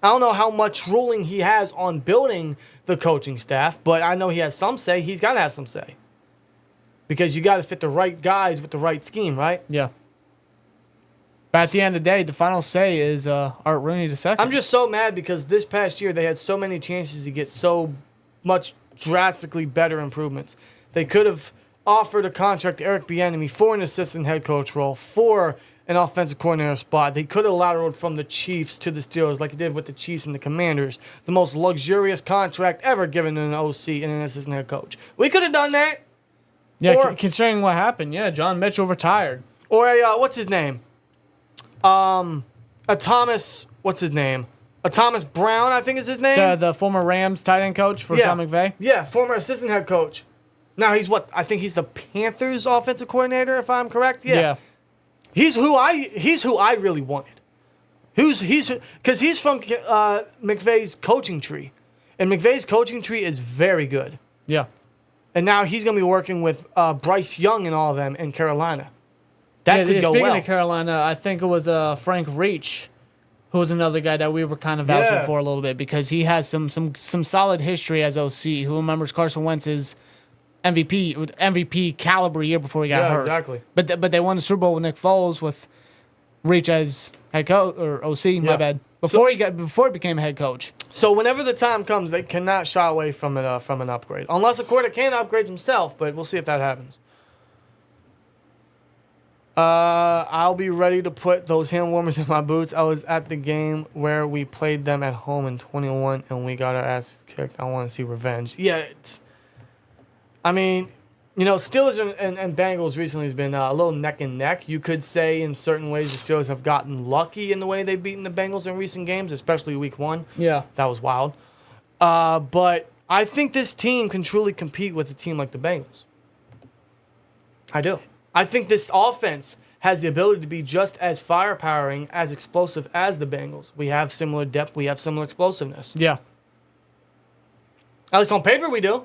I don't know how much ruling he has on building the coaching staff, but I know he has some say. He's got to have some say. Because you got to fit the right guys with the right scheme, right? Yeah. But at the end of the day, the final say is Art Rooney II. I'm just so mad because this past year they had so many chances to get so much drastically better improvements. They could have offered a contract to Eric Bieniemy for an assistant head coach role, for an offensive coordinator spot. They could have lateraled from the Chiefs to the Steelers like they did with the Chiefs and the Commanders. The most luxurious contract ever given to an OC and an assistant head coach. We could have done that. Yeah, or, considering what happened, John Mitchell retired. Or a, what's his name? A Thomas Brown, I think is his name. The former Rams tight end coach for Sean McVay. Yeah, former assistant head coach. Now he's what? I think he's the Panthers offensive coordinator, if I'm correct. Yeah. He's who I really wanted. Because he's from McVay's coaching tree, and McVay's coaching tree is very good. Yeah. And now he's going to be working with Bryce Young and all of them in Carolina. That could go well. Speaking of Carolina, I think it was Frank Reach, who was another guy that we were kind of vouching for a little bit because he has some solid history as OC. Who remembers Carson Wentz's MVP caliber year before he got hurt? Exactly. But they won the Super Bowl with Nick Foles with Reach as head coach or OC. My bad. Before he became a head coach. So whenever the time comes, they cannot shy away from an upgrade, unless a quarter can upgrade himself. But we'll see if that happens. I'll be ready to put those hand warmers in my boots. I was at the game where we played them at home in 21, and we got our ass kicked. I want to see revenge. Yeah, Steelers and Bengals recently has been a little neck and neck. You could say in certain ways the Steelers have gotten lucky in the way they've beaten the Bengals in recent games, especially week 1. Yeah. That was wild. But I think this team can truly compete with a team like the Bengals. I do. I think this offense has the ability to be just as firepowering, as explosive as the Bengals. We have similar depth. We have similar explosiveness. Yeah. At least on paper we do.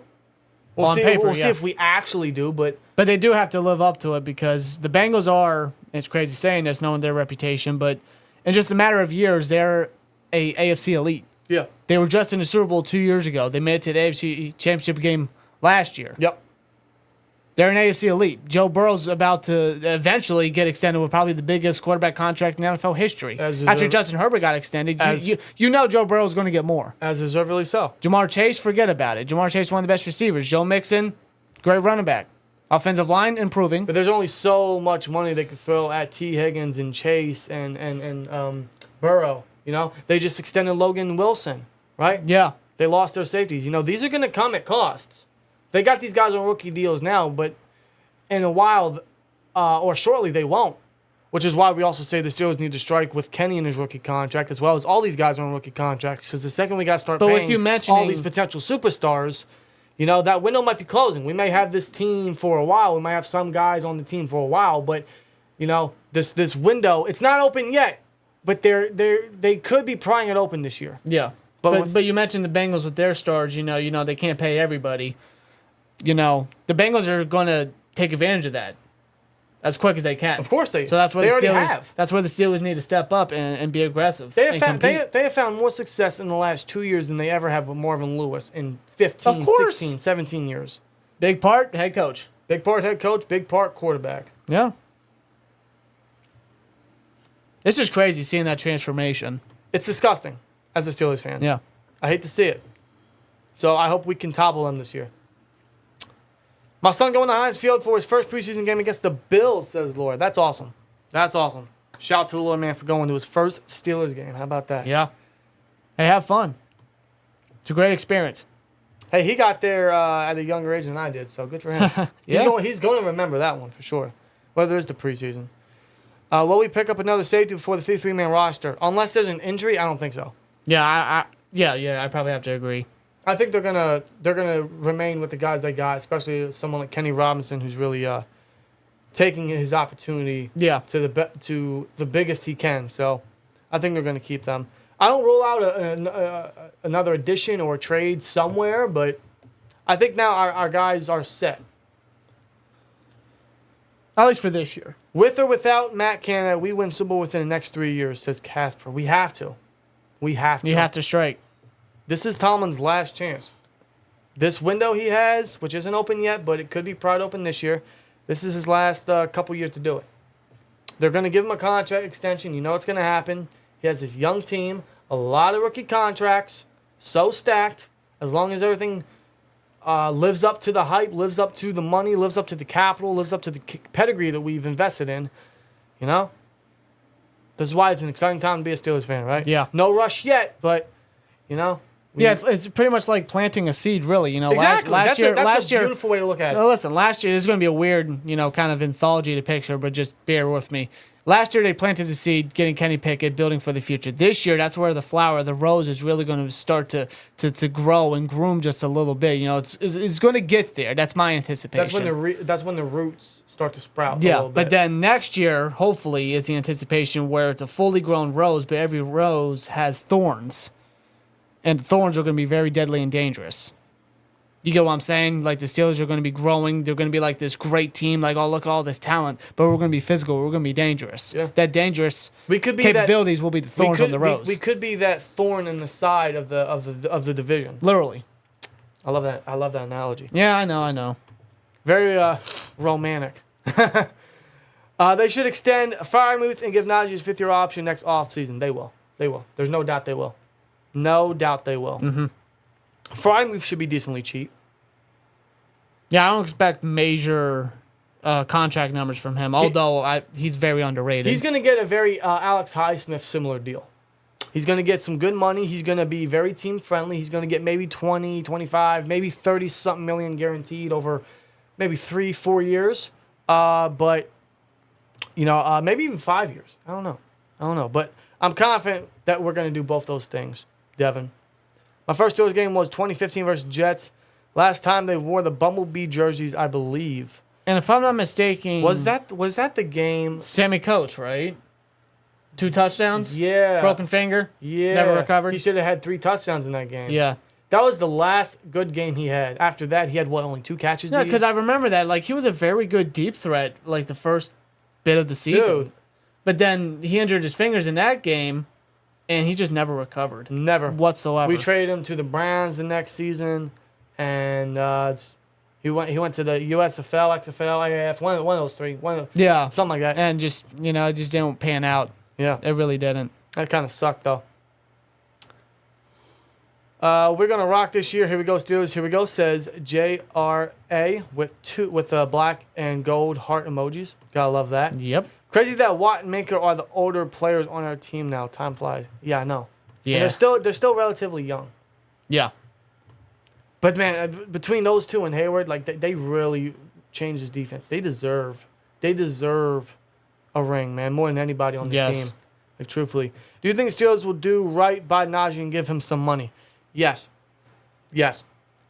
We'll see if we actually do, but they do have to live up to it because the Bengals are, it's crazy saying this, knowing their reputation, but in just a matter of years, they're a AFC elite. Yeah. They were just in the Super Bowl 2 years ago. They made it to the AFC Championship game last year. Yep. They're an AFC elite. Joe Burrow's about to eventually get extended with probably the biggest quarterback contract in NFL history. After Justin Herbert got extended, you know Joe Burrow's going to get more. As deservedly so. Jamar Chase, forget about it. Jamar Chase, one of the best receivers. Joe Mixon, great running back. Offensive line, improving. But there's only so much money they could throw at T. Higgins and Chase and Burrow. They just extended Logan Wilson, right? Yeah. They lost their safeties. These are going to come at costs. They got these guys on rookie deals now, but in a while or shortly they won't, which is why we also say the Steelers need to strike with Kenny in his rookie contract as well as all these guys on rookie contracts because the second we got to start paying all these potential superstars, that window might be closing. We may have this team for a while. We might have some guys on the team for a while, but, this window, it's not open yet, but they could be prying it open this year. Yeah. But you mentioned the Bengals with their stars, they can't pay everybody. The Bengals are going to take advantage of that as quick as they can. Of course they. So that's where That's where the Steelers need to step up and be aggressive. They have found more success in the last 2 years than they ever have with Marvin Lewis in 15, 16, 17 years. Big part head coach. Big part head coach. Big part quarterback. Yeah. It's just crazy seeing that transformation. It's disgusting as a Steelers fan. Yeah. I hate to see it. So I hope we can topple them this year. My son going to Heinz Field for his first preseason game against the Bills, says Laura. That's awesome. That's awesome. Shout out to the little man for going to his first Steelers game. How about that? Yeah. Hey, have fun. It's a great experience. Hey, he got there at a younger age than I did, so good for him. Yeah. He's going to remember that one for sure, whether it's the preseason. Will we pick up another safety before the 53-man roster? Unless there's an injury, I don't think so. Yeah, I probably have to agree. I think they're gonna remain with the guys they got, especially someone like Kenny Robinson, who's really taking his opportunity to the biggest he can. So I think they're gonna keep them. I don't rule out another addition or a trade somewhere, but I think now our guys are set. At least for this year. With or without Matt Canada, we win Super Bowl within the next 3 years, says Casper. We have to. We have to. You have to strike. This is Tomlin's last chance. This window he has, which isn't open yet, but it could be pried open this year, this is his last couple years to do it. They're going to give him a contract extension. You know what's going to happen. He has this young team, a lot of rookie contracts, so stacked. As long as everything lives up to the hype, lives up to the money, lives up to the capital, lives up to the pedigree that we've invested in, you know? This is why it's an exciting time to be a Steelers fan, right? Yeah. No rush yet, but, you know. Yeah, it's pretty much like planting a seed, really. You know, exactly. Last year, that's a beautiful way to look at it. No, listen, last year, this is going to be a weird, you know, kind of anthology to picture, but just bear with me. Last year, they planted the seed, getting Kenny Pickett, building for the future. This year, that's where the flower, the rose, is really going to start to grow and groom just a little bit. You know, it's going to get there. That's my anticipation. That's when the roots start to sprout. Yeah, a little bit. but then next year, hopefully, is the anticipation where it's a fully grown rose, but every rose has thorns. And thorns are going to be very deadly and dangerous. You get what I'm saying? Like, the Steelers are going to be growing. They're going to be like this great team. Like, oh, look at all this talent. But we're going to be physical. We're going to be dangerous. Yeah. That dangerous capabilities will be the thorns on the rose. We could be that thorn in the side of the division. Literally. I love that. I love that analogy. Yeah, I know. Very romantic. They should extend Freiermuth and give Najee his fifth-year option next offseason. They will. There's no doubt they will. No doubt they will. Mm-hmm. Freiermuth should be decently cheap. Yeah, I don't expect major contract numbers from him, although he's very underrated. He's going to get a very Alex Highsmith similar deal. He's going to get some good money. He's going to be very team-friendly. He's going to get maybe 20, 25, maybe 30-something million guaranteed over maybe 3-4 years. But, you know, maybe even 5 years. I don't know. But I'm confident that we're going to do both those things, Devin. My first Steelers game was 2015 versus Jets. Last time they wore the Bumblebee jerseys, I believe. And if I'm not mistaken... Was that the game... Sammy Coates, right? 2 touchdowns? Yeah. Broken finger? Yeah. Never recovered? He should have had 3 touchdowns in that game. Yeah. That was the last good game he had. After that, he had, only 2 catches? Yeah, because I remember that. Like, he was a very good deep threat, like, the first bit of the season. Dude. But then he injured his fingers in that game, and he just never recovered. Never. Whatsoever. We traded him to the Browns the next season, and he went to the USFL, XFL, AAF, one of those 3. Yeah. Something like that. And just, you know, it just didn't pan out. Yeah. It really didn't. That kind of sucked, though. We're going to rock this year. Here we go, Steelers. Here we go, says JRA with black and gold heart emojis. Gotta love that. Yep. Crazy that Watt and Minkah are the older players on our team now. Time flies. Yeah, I know. Yeah. And they're still relatively young. Yeah. But, man, between those two and Hayward, like, they really changed his defense. They deserve a ring, man, more than anybody on this team. Like, truthfully. Do you think Steelers will do right by Najee and give him some money? Yes.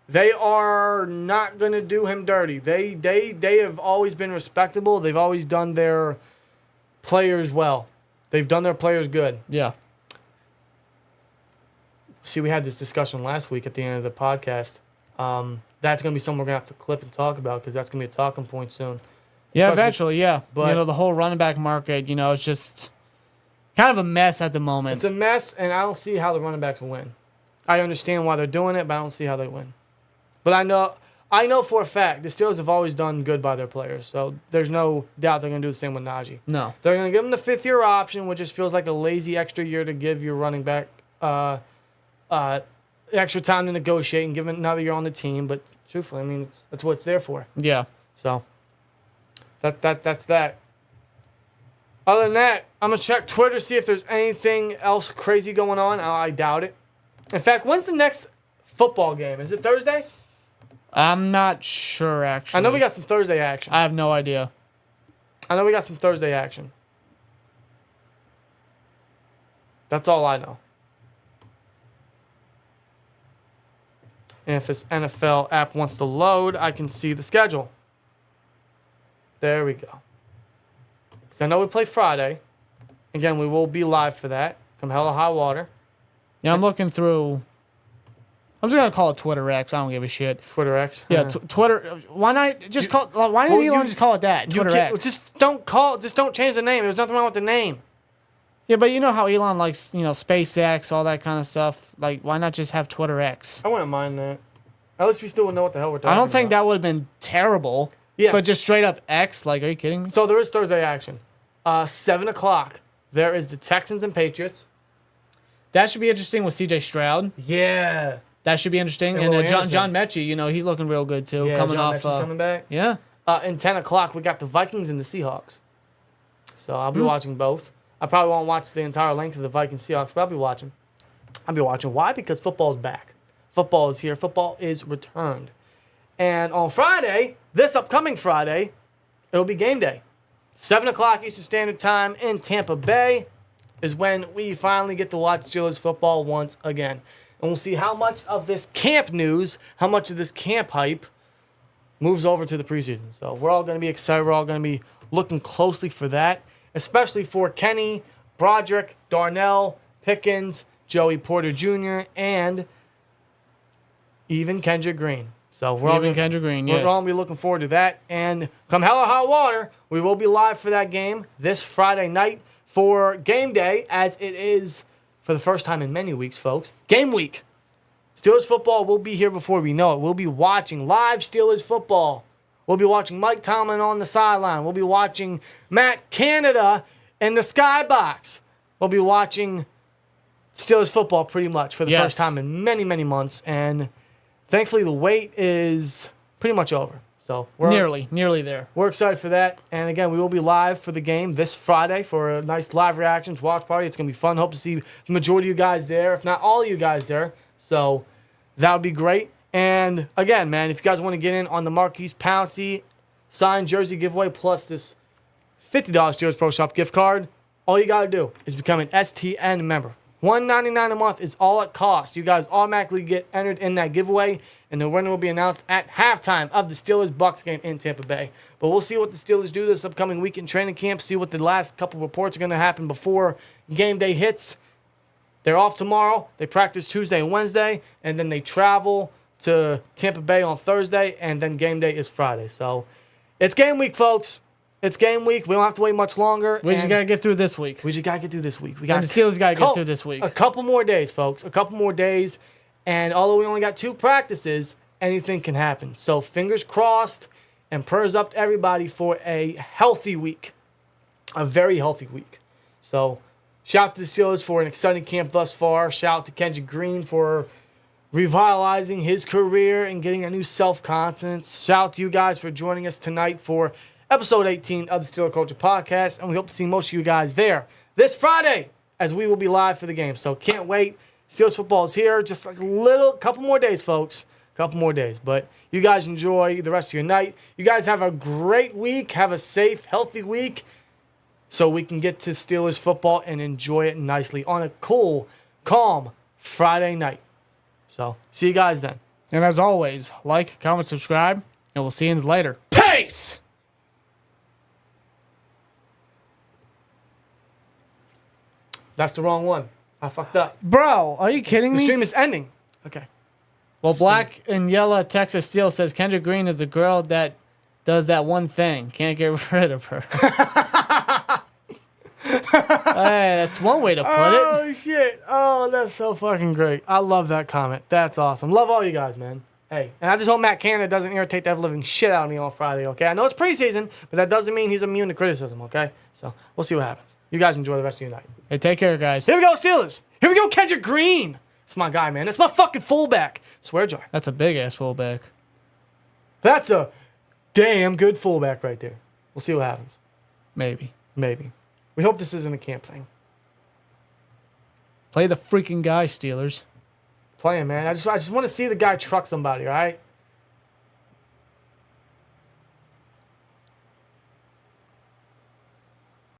They are not going to do him dirty. They have always been respectable. They've always done their players well. They've done their players good. Yeah. See, we had this discussion last week at the end of the podcast. That's going to be something we're going to have to clip and talk about because that's going to be a talking point soon. Yeah, eventually, yeah. But, you know, the whole running back market, you know, it's just kind of a mess at the moment. It's a mess, and I don't see how the running backs will win. I understand why they're doing it, but I don't see how they win. But I know for a fact the Steelers have always done good by their players, so there's no doubt they're going to do the same with Najee. No. They're going to give him the 5th-year option, which just feels like a lazy extra year to give your running back extra time to negotiate and give him another year on the team. But truthfully, I mean, that's what it's there for. Yeah. So that's that. Other than that, I'm going to check Twitter, see if there's anything else crazy going on. I doubt it. In fact, when's the next football game? Is it Thursday? I'm not sure, actually. I know we got some Thursday action. I have no idea. I know we got some Thursday action. That's all I know. And if this NFL app wants to load, I can see the schedule. There we go. Because I know we play Friday. Again, we will be live for that. Come hell or high water. Yeah, I'm looking through. I'm just gonna call it Twitter X. I don't give a shit. Twitter X. Yeah, Twitter. Why not just call? Why didn't Elon just call it that? Twitter X. Just don't change the name. There's nothing wrong with the name. Yeah, but you know how Elon likes, SpaceX, all that kind of stuff. Like, why not just have Twitter X? I wouldn't mind that. At least we still would know what the hell we're talking about. I don't think that would have been terrible. Yeah. But just straight up X, like, are you kidding me? So there is Thursday action. 7 o'clock. There is the Texans and Patriots. That should be interesting with C.J. Stroud. Yeah. That should be interesting. And John Mechie, he's looking real good too. Yeah, coming John off. Mechie's coming back. Yeah. And 10 o'clock, we got the Vikings and the Seahawks. So I'll be watching both. I probably won't watch the entire length of the Vikings Seahawks, but I'll be watching. Why? Because football is back. Football is here. Football is returned. And on Friday, this upcoming Friday, it'll be game day. 7 o'clock Eastern Standard Time in Tampa Bay is when we finally get to watch Steelers football once again. And we'll see how much of this camp news, how much of this camp hype moves over to the preseason. So we're all going to be excited. We're all going to be looking closely for that, especially for Kenny, Broderick, Darnell, Pickens, Joey Porter Jr., and even Kendrick Green. So we're all Kendrick Green, We're going to be looking forward to that. And come hell or high water, we will be live for that game this Friday night for game day, as it is for the first time in many weeks, folks. Game week. Steelers football will be here before we know it. We'll be watching live Steelers football. We'll be watching Mike Tomlin on the sideline. We'll be watching Matt Canada in the skybox. We'll be watching Steelers football pretty much for the first time in many, many months. And thankfully, the wait is pretty much over. So we're nearly there. We're excited for that. And again, we will be live for the game this Friday for a nice live reactions watch party. It's going to be fun. Hope to see the majority of you guys there, if not all of you guys there. So that would be great. And again, man, if you guys want to get in on the Marquise Pouncey signed jersey giveaway plus this $50 Steelers Pro Shop gift card, all you got to do is become an STN member. $1.99 a month is all it costs. You guys automatically get entered in that giveaway, and the winner will be announced at halftime of the Steelers-Bucs game in Tampa Bay. But we'll see what the Steelers do this upcoming week in training camp, see what the last couple reports are going to happen before game day hits. They're off tomorrow. They practice Tuesday and Wednesday, and then they travel to Tampa Bay on Thursday, and then game day is Friday. So it's game week, folks. It's game week. We don't have to wait much longer. We just got to get through this week. We got to get through this week. The Steelers got to get through this week. A couple more days, folks. A couple more days. And although we only got 2 practices, anything can happen. So fingers crossed and prayers up to everybody for a healthy week. A very healthy week. So shout out to the Steelers for an exciting camp thus far. Shout out to Kendrick Green for revitalizing his career and getting a new self-confidence. Shout out to you guys for joining us tonight for episode 18 of the Steeler Culture Podcast, and we hope to see most of you guys there this Friday as we will be live for the game. So can't wait. Steelers football is here. Just like couple more days, folks. Couple more days. But you guys enjoy the rest of your night. You guys have a great week. Have a safe, healthy week so we can get to Steelers football and enjoy it nicely on a cool, calm Friday night. So see you guys then. And as always, like, comment, subscribe, and we'll see you later. Peace! That's the wrong one. I fucked up. Bro, are you kidding The me? stream is ending. Okay. Well, Black and Yellow Texas Steel says Kendrick Green is a girl that does that one thing. Can't get rid of her. Hey, that's one way to put it. Oh, shit. Oh, that's so fucking great. I love that comment. That's awesome. Love all you guys, man. Hey, and I just hope Matt Canada doesn't irritate the ever-living shit out of me on Friday, okay? I know it's preseason, but that doesn't mean he's immune to criticism, okay? So we'll see what happens. You guys enjoy the rest of your night. Hey, take care, guys. Here we go, Steelers. Here we go, Kendrick Green. It's my guy, man. It's my fucking fullback. Swear jar. That's a big-ass fullback. That's a damn good fullback right there. We'll see what happens. Maybe. Maybe. We hope this isn't a camp thing. Play the freaking guy, Steelers. Play him, man. I just want to see the guy truck somebody, all right?